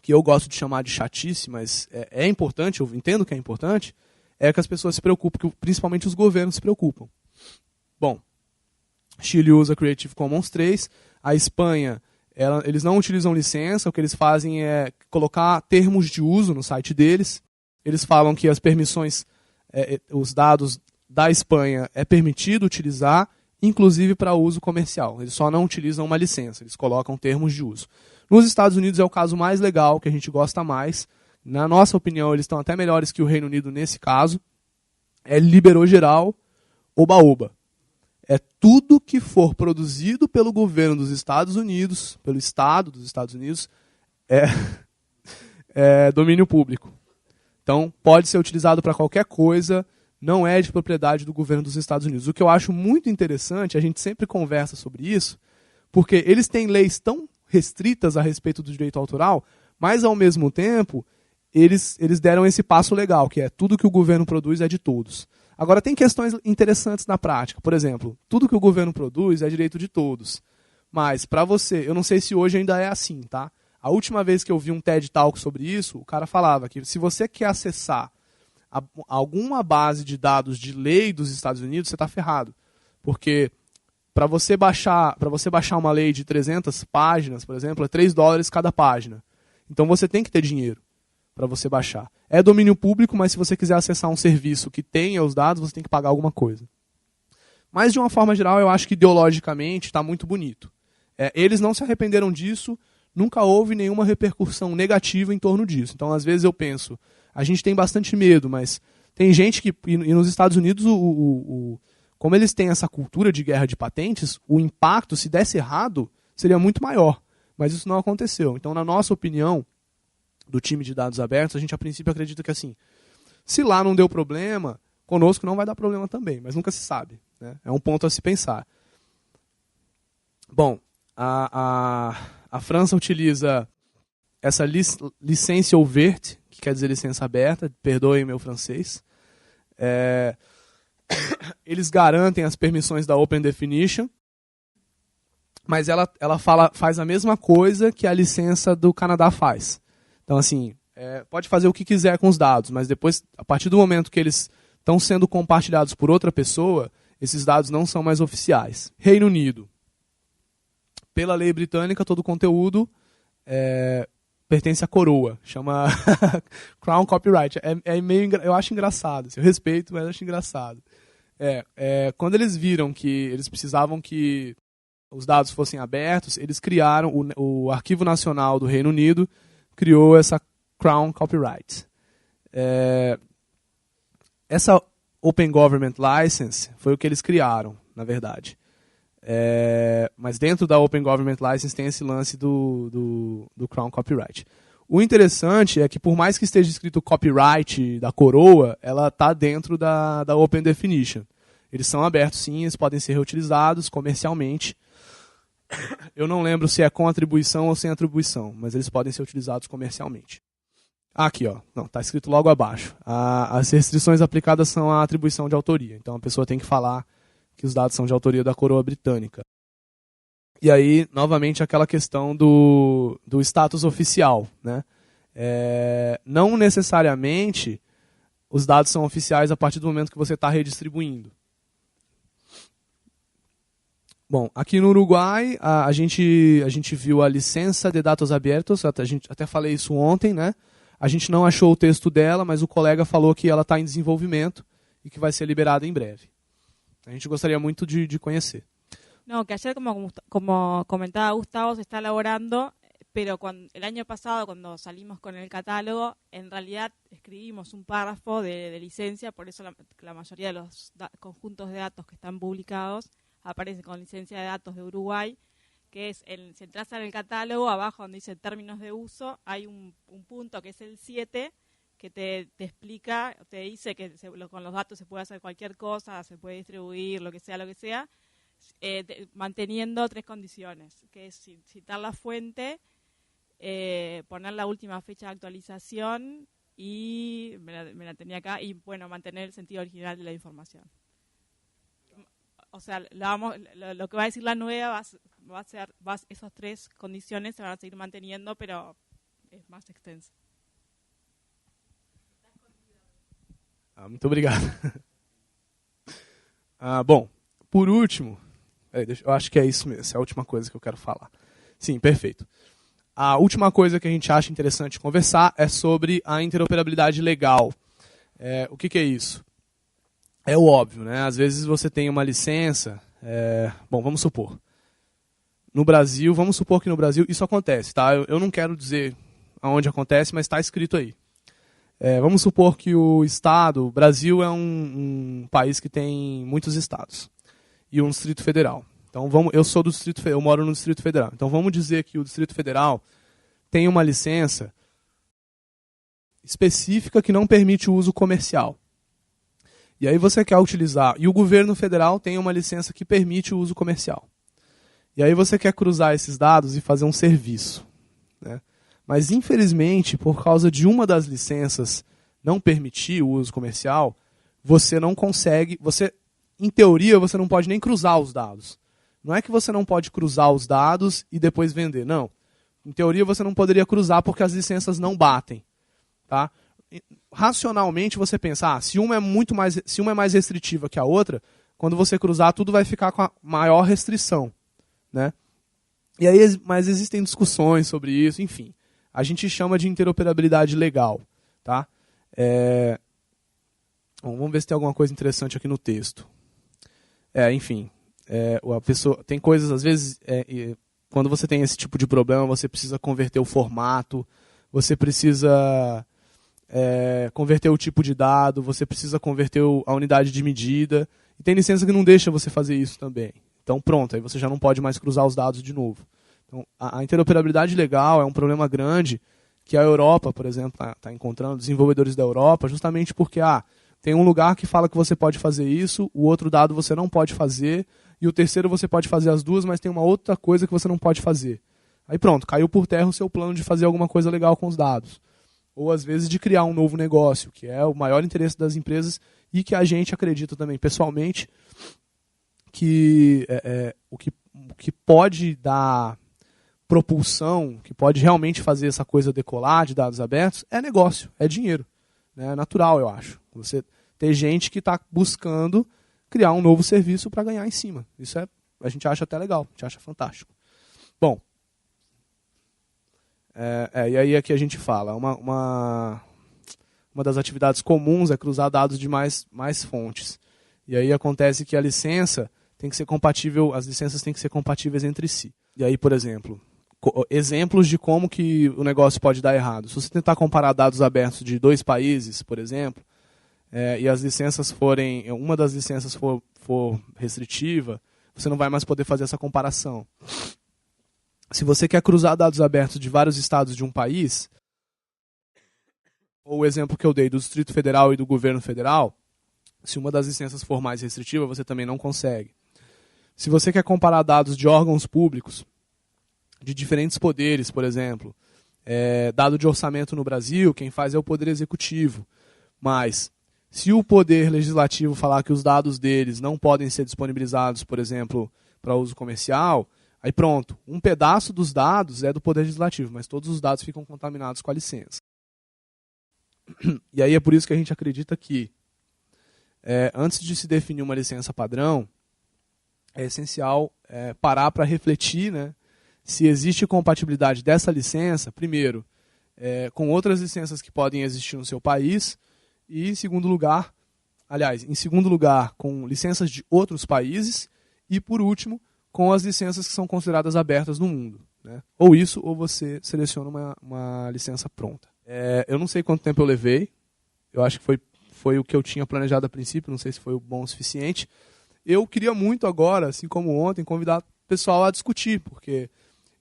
que eu gosto de chamar de chatice, mas é importante, eu entendo que é importante, é que as pessoas se preocupam, que principalmente os governos se preocupam. Bom, Chile usa Creative Commons 3, a Espanha, eles não utilizam licença, o que eles fazem é colocar termos de uso no site deles. Eles falam que as permissões, os dados da Espanha é permitido utilizar, inclusive para uso comercial. Eles só não utilizam uma licença, eles colocam termos de uso. Nos Estados Unidos é o caso mais legal, que a gente gosta mais. Na nossa opinião, eles estão até melhores que o Reino Unido nesse caso. Liberou geral, oba-oba. É tudo que for produzido pelo governo dos Estados Unidos, pelo Estado dos Estados Unidos, é domínio público. Então, pode ser utilizado para qualquer coisa, não é de propriedade do governo dos Estados Unidos. O que eu acho muito interessante, a gente sempre conversa sobre isso, porque eles têm leis tão restritas a respeito do direito autoral, mas, ao mesmo tempo, eles deram esse passo legal, que é tudo que o governo produz é de todos. Agora, tem questões interessantes na prática. Por exemplo, tudo que o governo produz é direito de todos. Mas, para você, eu não sei se hoje ainda é assim, tá? A última vez que eu vi um TED Talk sobre isso, o cara falava que se você quer acessar alguma base de dados de lei dos Estados Unidos, você está ferrado. Porque para você baixar uma lei de 300 páginas, por exemplo, é $3 cada página. Então você tem que ter dinheiro para você baixar. É domínio público, mas se você quiser acessar um serviço que tenha os dados, você tem que pagar alguma coisa. Mas, de uma forma geral, eu acho que ideologicamente está muito bonito. Eles não se arrependeram disso, nunca houve nenhuma repercussão negativa em torno disso. Então, às vezes eu penso, a gente tem bastante medo, mas tem gente que, e nos Estados Unidos, como eles têm essa cultura de guerra de patentes, o impacto, se desse errado, seria muito maior. Mas isso não aconteceu. Então, na nossa opinião, do time de dados abertos, a gente a princípio acredita que assim, se lá não deu problema, conosco não vai dar problema também, mas nunca se sabe, né? É um ponto a se pensar. Bom, a França utiliza essa licença ouverte, que quer dizer licença aberta, perdoem meu francês. Eles garantem as permissões da Open Definition, mas ela faz a mesma coisa que a licença do Canadá faz. Então, assim, pode fazer o que quiser com os dados, mas depois, a partir do momento que eles estão sendo compartilhados por outra pessoa, esses dados não são mais oficiais. Reino Unido. Pela lei britânica, todo o conteúdo pertence à coroa. Chama Crown Copyright. Eu acho engraçado. Assim, eu respeito, mas eu acho engraçado. Quando eles viram que eles precisavam que os dados fossem abertos, eles criaram o Arquivo Nacional do Reino Unido, criou essa Crown Copyright. Essa Open Government License foi o que eles criaram, na verdade. Mas dentro da Open Government License tem esse lance do Crown Copyright. O interessante é que, por mais que esteja escrito copyright da coroa, ela está dentro da Open Definition. Eles são abertos, sim, eles podem ser reutilizados comercialmente. Eu não lembro se é com atribuição ou sem atribuição, mas eles podem ser utilizados comercialmente. Aqui, ó, não, está escrito logo abaixo. As restrições aplicadas são a atribuição de autoria. Então a pessoa tem que falar que os dados são de autoria da coroa britânica. E aí, novamente, aquela questão do status oficial, né? Não necessariamente os dados são oficiais a partir do momento que você está redistribuindo. Bom, aqui no Uruguai, a gente viu a licença de dados abertos, até falei isso ontem, né? A gente não achou o texto dela, mas o colega falou que ela está em desenvolvimento e que vai ser liberada em breve. A gente gostaria muito de conhecer. No, que ayer, como comentaba Gustavo, se está elaborando, pero el año pasado, cuando salimos con el catálogo, en realidad escribimos un párrafo de licencia, por eso la mayoría de los conjuntos de datos que están publicados aparecen con licencia de datos de Uruguay, que es, si entras en el catálogo, abajo donde dice términos de uso, hay un punto que es el 7, que te explica, te dice que con los datos se puede hacer cualquier cosa, se puede distribuir, lo que sea, manteniendo 3 condiciones, que es citar la fuente, poner la última fecha de actualización y, me la tenía acá, y bueno, mantener el sentido original de la información. O sea, lo que va a decir la nueva va a ser, esas 3 condiciones se van a seguir manteniendo, pero es más extenso. Muito obrigado. Bom, por último, eu acho que é isso mesmo, essa é a última coisa que eu quero falar. Sim, perfeito. A última coisa que a gente acha interessante conversar é sobre a interoperabilidade legal. O que é isso? É o óbvio, né? Às vezes você tem uma licença... Bom, vamos supor. Vamos supor que no Brasil isso acontece, tá? Eu não quero dizer aonde acontece, mas está escrito aí. Vamos supor que o Brasil é um país que tem muitos estados. e um Distrito Federal. Então eu moro no Distrito Federal. Então vamos dizer que o Distrito Federal tem uma licença específica que não permite o uso comercial. E aí você quer utilizar, e o governo federal tem uma licença que permite o uso comercial. E aí você quer cruzar esses dados e fazer um serviço, né? Mas infelizmente, por causa de uma das licenças não permitir o uso comercial, você não consegue, em teoria, você não pode nem cruzar os dados. Não é que você não pode cruzar os dados e depois vender, não. Em teoria, você não poderia cruzar porque as licenças não batem. Tá? Racionalmente, você pensa, se uma é mais restritiva que a outra, quando você cruzar, tudo vai ficar com a maior restrição. Né? E aí, mas existem discussões sobre isso, enfim. A gente chama de interoperabilidade legal. Tá? Bom, vamos ver se tem alguma coisa interessante aqui no texto. Enfim, a pessoa tem coisas, às vezes, quando você tem esse tipo de problema, você precisa converter o formato, você precisa converter o tipo de dado, você precisa converter a unidade de medida, e tem licença que não deixa você fazer isso também. Então pronto, aí você já não pode mais cruzar os dados de novo. Então, a interoperabilidade legal é um problema grande que a Europa, por exemplo, está encontrando, desenvolvedores da Europa, justamente porque tem um lugar que fala que você pode fazer isso, o outro dado você não pode fazer, e o terceiro você pode fazer as duas, mas tem uma outra coisa que você não pode fazer. Aí pronto, caiu por terra o seu plano de fazer alguma coisa legal com os dados. Ou às vezes de criar um novo negócio, que é o maior interesse das empresas e que a gente acredita também pessoalmente que o que pode dar propulsão, que pode realmente fazer essa coisa decolar de dados abertos, é negócio, é dinheiro. É natural, eu acho. Você ter gente que está buscando criar um novo serviço para ganhar em cima. Isso a gente acha até legal, a gente acha fantástico. Bom, e aí aqui a gente fala, uma das atividades comuns é cruzar dados de mais fontes. E aí acontece que a licença tem que ser compatível, as licenças têm que ser compatíveis entre si. E aí, por exemplo, exemplos de como que o negócio pode dar errado. Se você tentar comparar dados abertos de 2 países, por exemplo, e as licenças uma das licenças for restritiva, você não vai mais poder fazer essa comparação. Se você quer cruzar dados abertos de vários estados de um país, ou o exemplo que eu dei do Distrito Federal e do governo federal, se uma das licenças for mais restritiva, você também não consegue. Se você quer comparar dados de órgãos públicos, de diferentes poderes, por exemplo, dado de orçamento no Brasil, quem faz é o Poder Executivo. Mas, se o Poder Legislativo falar que os dados deles não podem ser disponibilizados, por exemplo, para uso comercial, aí pronto, um pedaço dos dados é do Poder Legislativo, mas todos os dados ficam contaminados com a licença. E aí é por isso que a gente acredita que, antes de se definir uma licença padrão, é essencial parar para refletir, né, se existe compatibilidade dessa licença, primeiro, com outras licenças que podem existir no seu país, e em segundo lugar, com licenças de outros países, e por último, com as licenças que são consideradas abertas no mundo. Né? Ou isso, ou você seleciona uma licença pronta. Eu não sei quanto tempo eu levei, eu acho que foi o que eu tinha planejado a princípio, não sei se foi o bom o suficiente. Eu queria muito agora, assim como ontem, convidar o pessoal a discutir, porque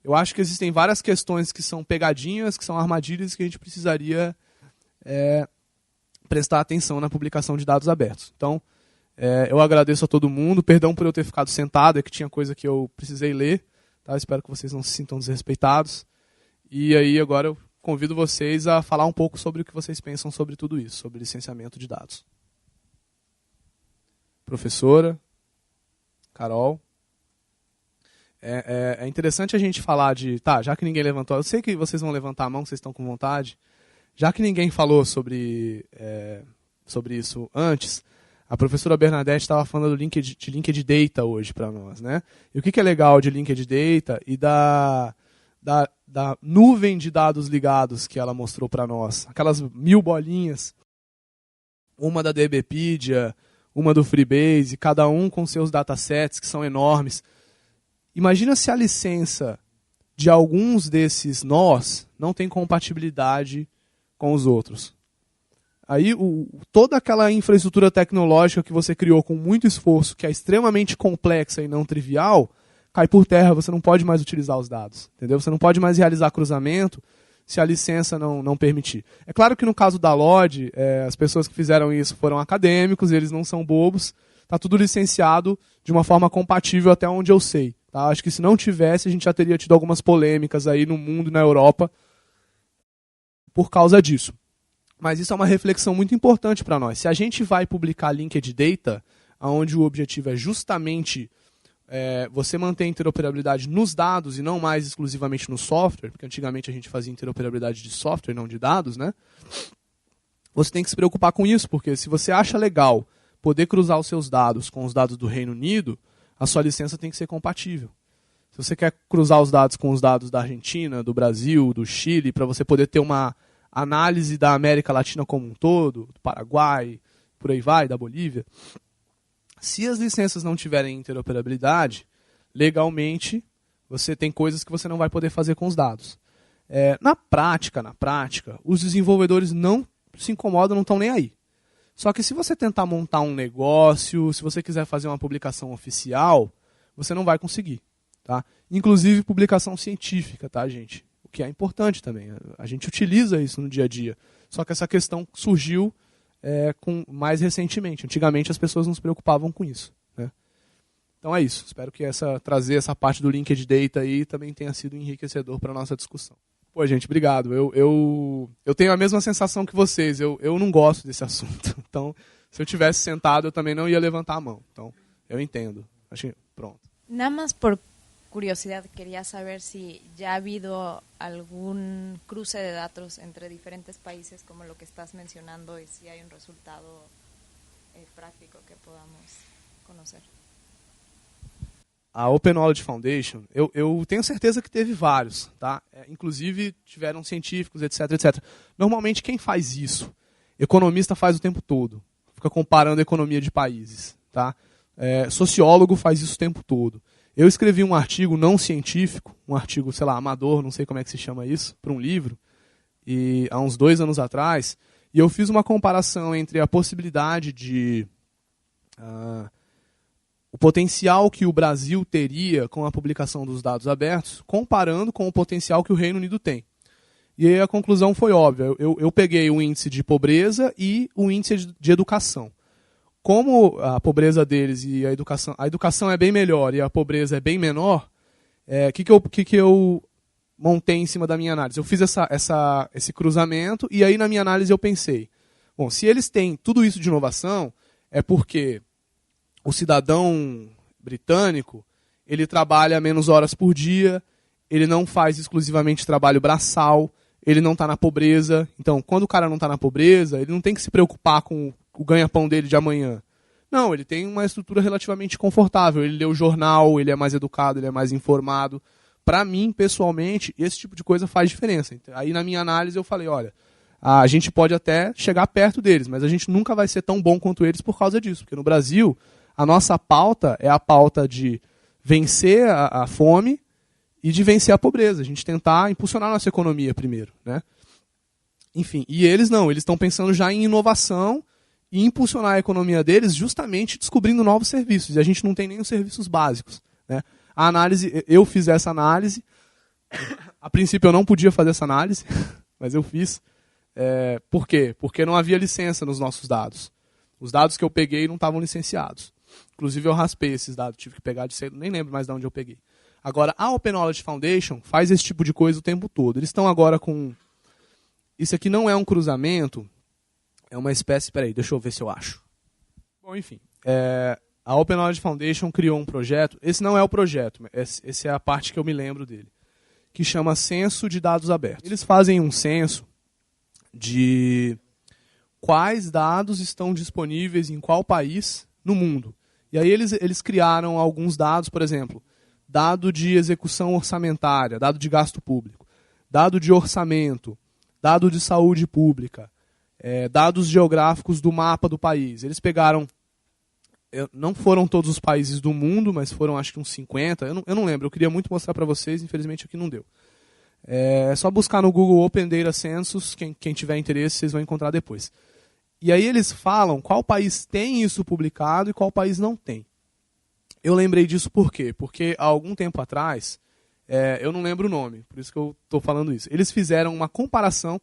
eu acho que existem várias questões que são pegadinhas, que são armadilhas, que a gente precisaria prestar atenção na publicação de dados abertos. Então, eu agradeço a todo mundo, perdão por eu ter ficado sentado, que tinha coisa que eu precisei ler, tá? Espero que vocês não se sintam desrespeitados. E aí agora eu convido vocês a falar um pouco sobre o que vocês pensam sobre tudo isso, sobre licenciamento de dados. Professora, Carol. É interessante a gente falar já que ninguém levantou, eu sei que vocês vão levantar a mão, vocês estão com vontade, já que ninguém falou sobre isso antes, a professora Bernadette estava falando de Linked Data hoje para nós, né? E o que é legal de Linked Data e da nuvem de dados ligados que ela mostrou para nós, aquelas 1000 bolinhas, uma da DBpedia, uma do Freebase, cada um com seus datasets que são enormes. Imagina se a licença de alguns desses nós não tem compatibilidade com os outros. aí toda aquela infraestrutura tecnológica que você criou com muito esforço, que é extremamente complexa e não trivial, cai por terra, você não pode mais utilizar os dados. Entendeu? Você não pode mais realizar cruzamento se a licença não permitir. É claro que no caso da LOD, as pessoas que fizeram isso foram acadêmicos, eles não são bobos, está tudo licenciado de uma forma compatível até onde eu sei. Tá? Acho que se não tivesse, a gente já teria tido algumas polêmicas aí no mundo e na Europa por causa disso. Mas isso é uma reflexão muito importante para nós. Se a gente vai publicar linked data, onde o objetivo é justamente você manter a interoperabilidade nos dados e não mais exclusivamente no software, porque antigamente a gente fazia interoperabilidade de software, não de dados, né? Você tem que se preocupar com isso, porque se você acha legal poder cruzar os seus dados com os dados do Reino Unido, a sua licença tem que ser compatível. Se você quer cruzar os dados com os dados da Argentina, do Brasil, do Chile, para você poder ter uma análise da América Latina como um todo, do Paraguai, por aí vai, da Bolívia, se as licenças não tiverem interoperabilidade, legalmente você tem coisas que você não vai poder fazer com os dados. Na prática, os desenvolvedores não se incomodam, não estão nem aí. Só que se você tentar montar um negócio, se você quiser fazer uma publicação oficial, você não vai conseguir. Tá? Inclusive publicação científica, tá, gente? O que é importante também. A gente utiliza isso no dia a dia. Só que essa questão surgiu mais recentemente. Antigamente as pessoas não se preocupavam com isso. Né? Então é isso. Espero que trazer essa parte do linked data aí também tenha sido enriquecedor para a nossa discussão. Pô, gente, obrigado. Eu tenho a mesma sensação que vocês. Eu não gosto desse assunto. Então, se eu tivesse sentado, eu também não ia levantar a mão. Então, eu entendo. Pronto. Nada más por curiosidad, quería saber si ya ha habido algún cruce de datos entre diferentes países, como lo que estás mencionando, y si hay un resultado práctico que podamos conocer. A Open Knowledge Foundation, eu tenho certeza que teve vários, tá? Inclusive tiveram científicos, etc, etc. Normalmente quem faz isso? Economista faz o tempo todo, fica comparando a economia de países, tá? Sociólogo faz isso o tempo todo. Eu escrevi um artigo não científico, um artigo, sei lá, amador, não sei como é que se chama isso, para um livro, há uns 2 anos atrás, e eu fiz uma comparação entre a possibilidade de o potencial que o Brasil teria com a publicação dos dados abertos, comparando com o potencial que o Reino Unido tem. E aí a conclusão foi óbvia. Eu peguei o índice de pobreza e o índice de educação. Como a pobreza deles e a educação é bem melhor e a pobreza é bem menor, que eu montei em cima da minha análise? Eu fiz esse cruzamento e aí na minha análise eu pensei, bom, se eles têm tudo isso de inovação, é porque o cidadão britânico, ele trabalha menos horas por dia, ele não faz exclusivamente trabalho braçal, ele não está na pobreza. Então, quando o cara não está na pobreza, ele não tem que se preocupar com o ganha-pão dele de amanhã. Não, ele tem uma estrutura relativamente confortável. Ele lê o jornal, ele é mais educado, ele é mais informado. Para mim, pessoalmente, esse tipo de coisa faz diferença. Aí, na minha análise, eu falei, olha, a gente pode até chegar perto deles, mas a gente nunca vai ser tão bom quanto eles por causa disso. Porque no Brasil, a nossa pauta é a pauta de vencer a fome e de vencer a pobreza. A gente tentar impulsionar a nossa economia primeiro. Né? Enfim, e eles não. Eles estão pensando já em inovação e impulsionar a economia deles justamente descobrindo novos serviços. E a gente não tem nem os serviços básicos. Né? A análise, eu fiz essa análise. A princípio eu não podia fazer essa análise, mas eu fiz. Por quê? Porque não havia licença nos nossos dados. Os dados que eu peguei não estavam licenciados. Inclusive eu raspei esses dados, tive que pegar de cedo, nem lembro mais de onde eu peguei. Agora, a Open Knowledge Foundation faz esse tipo de coisa o tempo todo. Eles estão agora com... Isso aqui não é um cruzamento, é uma espécie... Peraí, deixa eu ver se eu acho. Bom, enfim. A Open Knowledge Foundation criou um projeto. Esse não é o projeto, essa é a parte que eu me lembro dele. Que chama Censo de Dados Abertos. Eles fazem um censo de quais dados estão disponíveis em qual país no mundo. E aí eles criaram alguns dados, por exemplo, dado de execução orçamentária, dado de gasto público, dado de orçamento, dado de saúde pública, dados geográficos do mapa do país. Eles pegaram, não foram todos os países do mundo, mas foram acho que uns 50, eu não lembro, eu queria muito mostrar para vocês, infelizmente aqui não deu. É só buscar no Google Open Data Census, quem tiver interesse vocês vão encontrar depois. E aí eles falam qual país tem isso publicado e qual país não tem. Eu lembrei disso por quê? Porque há algum tempo atrás, eu não lembro o nome, por isso que eu estou falando isso. Eles fizeram uma comparação,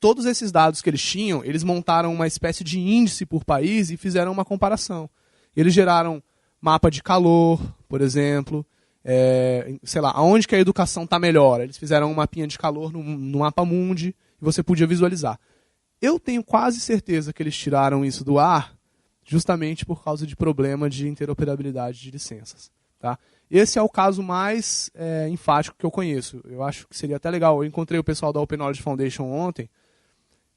todos esses dados que eles tinham, eles montaram uma espécie de índice por país e fizeram uma comparação. Eles geraram mapa de calor, por exemplo, sei lá, aonde que a educação está melhor. Eles fizeram um mapinha de calor no mapa mundi e você podia visualizar. Eu tenho quase certeza que eles tiraram isso do ar justamente por causa de problema de interoperabilidade de licenças. Tá? Esse é o caso mais enfático que eu conheço. Eu acho que seria até legal. Eu encontrei o pessoal da Open Knowledge Foundation ontem.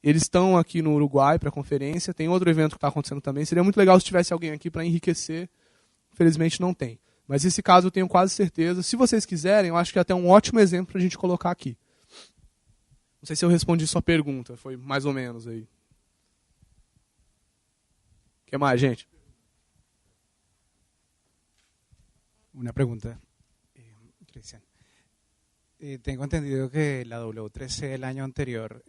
Eles estão aqui no Uruguai para a conferência. Tem outro evento que está acontecendo também. Seria muito legal se tivesse alguém aqui para enriquecer. Infelizmente não tem. Mas esse caso eu tenho quase certeza. Se vocês quiserem, eu acho que é até um ótimo exemplo para a gente colocar aqui. Não sei se eu respondi sua pergunta. Foi mais ou menos aí. O que mais, gente? Una pregunta, Cristian. Tengo entendido que la W3C el año anterior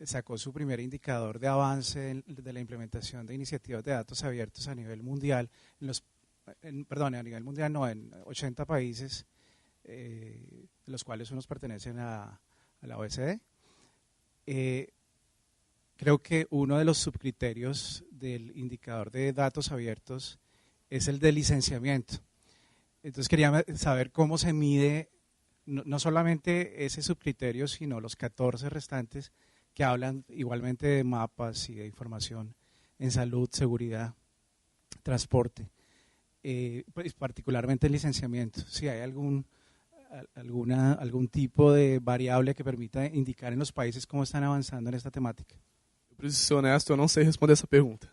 sacó su primer indicador de avance de la implementación de iniciativas de datos abiertos a nivel mundial, a nivel mundial no, en 80 países, de los cuales unos pertenecen a la OECD. Creo que uno de los subcriterios del indicador de datos abiertos es el de licenciamiento. Entonces quería saber cómo se mide no solamente ese subcriterio, sino los 14 restantes que hablan igualmente de mapas y de información en salud, seguridad, transporte, pues particularmente el licenciamiento. Si hay algún tipo de variable que permita indicar en los países cómo están avanzando en esta temática. Eu preciso ser honesto, eu não sei responder essa pergunta.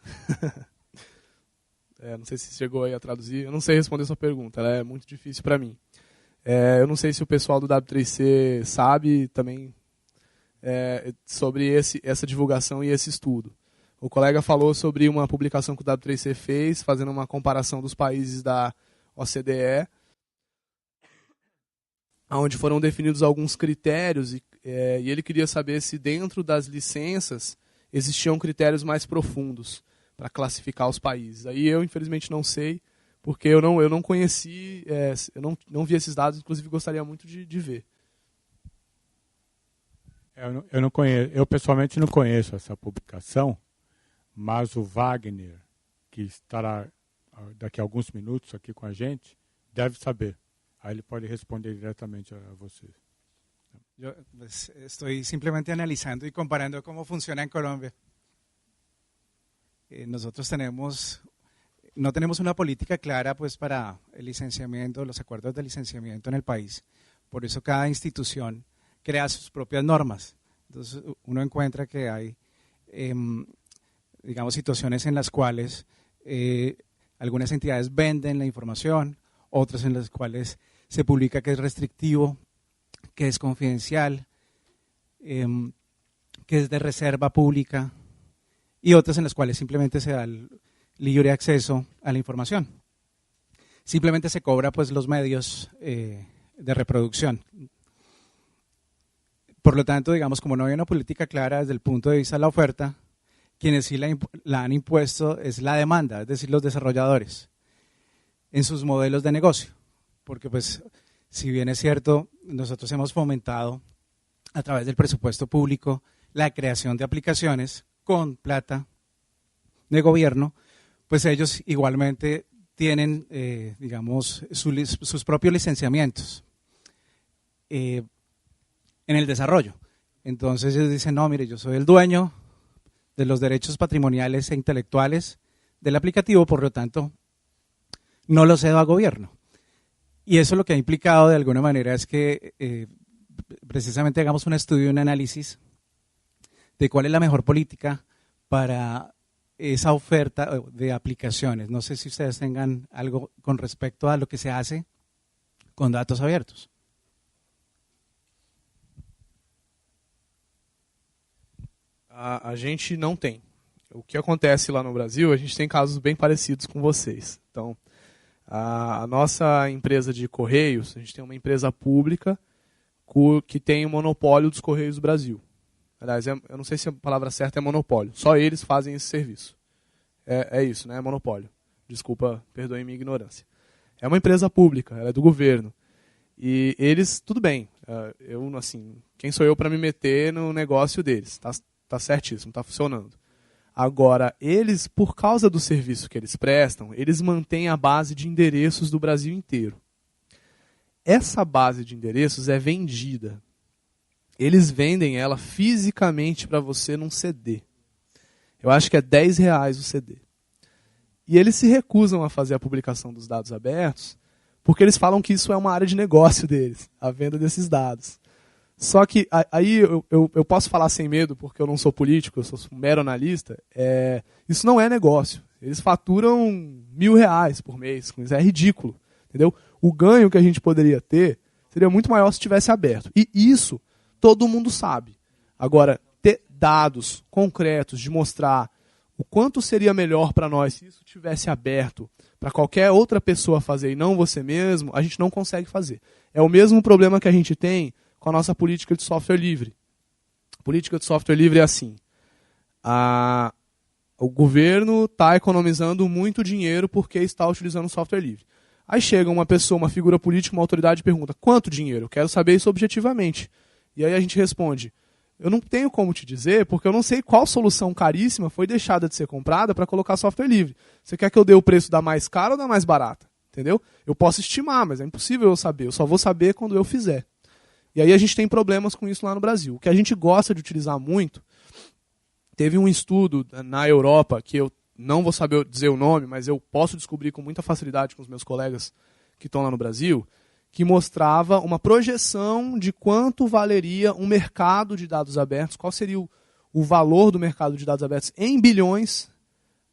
Não sei se chegou aí a traduzir. Eu não sei responder essa pergunta, ela é muito difícil para mim. Eu não sei se o pessoal do W3C sabe também sobre essa divulgação e esse estudo. O colega falou sobre uma publicação que o W3C fez, fazendo uma comparação dos países da OCDE, onde foram definidos alguns critérios e ele queria saber se dentro das licenças existiam critérios mais profundos para classificar os países. Aí eu, infelizmente, não sei, porque eu não conheci, eu não vi esses dados, inclusive gostaria muito de ver. Eu não conheço, eu pessoalmente não conheço essa publicação, mas o Wagner, que estará daqui a alguns minutos aqui com a gente, deve saber. Aí ele pode responder diretamente a vocês. Yo pues, estoy simplemente analizando y comparando cómo funciona en Colombia. Nosotros no tenemos una política clara pues para el licenciamiento, los acuerdos de licenciamiento en el país. Por eso cada institución crea sus propias normas. Entonces uno encuentra que hay, digamos, situaciones en las cuales algunas entidades venden la información, otras en las cuales se publica que es restrictivo, que es confidencial, que es de reserva pública, y otras en las cuales simplemente se da el libre acceso a la información. Simplemente se cobra pues los medios de reproducción. Por lo tanto, digamos, como no hay una política clara desde el punto de vista de la oferta, quienes sí la han impuesto es la demanda, es decir, los desarrolladores, en sus modelos de negocio. Porque pues, si bien es cierto, nosotros hemos fomentado a través del presupuesto público la creación de aplicaciones con plata de gobierno, pues ellos igualmente tienen, digamos, sus propios licenciamientos en el desarrollo. Entonces ellos dicen, no, mire, yo soy el dueño de los derechos patrimoniales e intelectuales del aplicativo, por lo tanto, no lo cedo al gobierno. Y eso lo que ha implicado de alguna manera es que precisamente hagamos un estudio, un análisis de cuál es la mejor política para esa oferta de aplicaciones. No sé si ustedes tengan algo con respecto a lo que se hace con datos abiertos. A gente não tem. O que acontece lá no Brasil, a gente tem casos bem parecidos com vocês. Então, a nossa empresa de Correios, a gente tem uma empresa pública que tem o monopólio dos Correios do Brasil. Aliás, eu não sei se a palavra certa é monopólio. Só eles fazem esse serviço. É isso, né? É monopólio. Desculpa, perdoem minha ignorância. É uma empresa pública, ela é do governo. E eles, tudo bem. Quem sou eu para me meter no negócio deles? Tá certíssimo, tá funcionando. Agora, eles, por causa do serviço que eles prestam, eles mantêm a base de endereços do Brasil inteiro. Essa base de endereços é vendida. Eles vendem ela fisicamente para você num CD. Eu acho que é R$10 o CD. E eles se recusam a fazer a publicação dos dados abertos, porque eles falam que isso é uma área de negócio deles, a venda desses dados. Só que aí eu posso falar sem medo, porque eu não sou político, eu sou um mero analista. Isso não é negócio. Eles faturam R$1.000 por mês, isso é ridículo. Entendeu? O ganho que a gente poderia ter seria muito maior se tivesse aberto. E isso todo mundo sabe. Agora, ter dados concretos de mostrar o quanto seria melhor para nós se isso tivesse aberto para qualquer outra pessoa fazer e não você mesmo, a gente não consegue fazer. É o mesmo problema que a gente tem com a nossa política de software livre. A política de software livre é assim. O governo está economizando muito dinheiro porque está utilizando software livre. Aí chega uma pessoa, uma figura política, uma autoridade e pergunta: quanto dinheiro? Eu quero saber isso objetivamente. E aí a gente responde: eu não tenho como te dizer, porque eu não sei qual solução caríssima foi deixada de ser comprada para colocar software livre. Você quer que eu dê o preço da mais cara ou da mais barata? Entendeu? Eu posso estimar, mas é impossível eu saber. Eu só vou saber quando eu fizer. E aí a gente tem problemas com isso lá no Brasil. O que a gente gosta de utilizar muito, teve um estudo na Europa, que eu não vou saber dizer o nome, mas eu posso descobrir com muita facilidade com os meus colegas que estão lá no Brasil, que mostrava uma projeção de quanto valeria um mercado de dados abertos, qual seria o valor do mercado de dados abertos em bilhões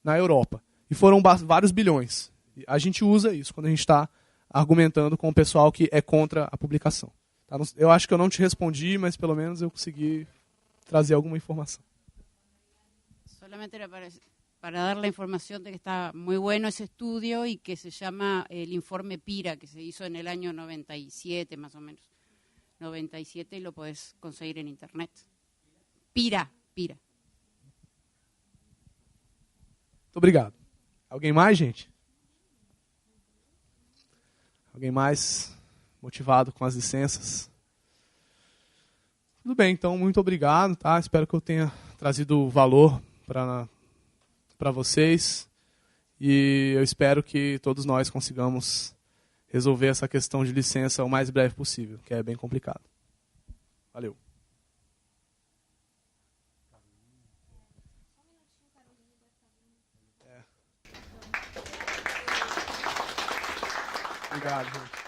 na Europa. E foram vários bilhões. A gente usa isso quando a gente está argumentando com o pessoal que é contra a publicação. Tá? Eu acho que eu não te respondi, mas pelo menos eu consegui trazer alguma informação. Solamente era para dar la información de que está muy bueno ese estudio y que se llama el informe PIRA, que se hizo en el año 97 más o menos. 97 y lo podés conseguir en internet. PIRA. Muito obrigado. Alguém mais, gente? Alguém mais motivado com as licenças? Tudo bem, então, muito obrigado. Tá? Espero que eu tenha trazido valor para vocês. E eu espero que todos nós consigamos resolver essa questão de licença o mais breve possível, que é bem complicado. Valeu. Obrigado, gente.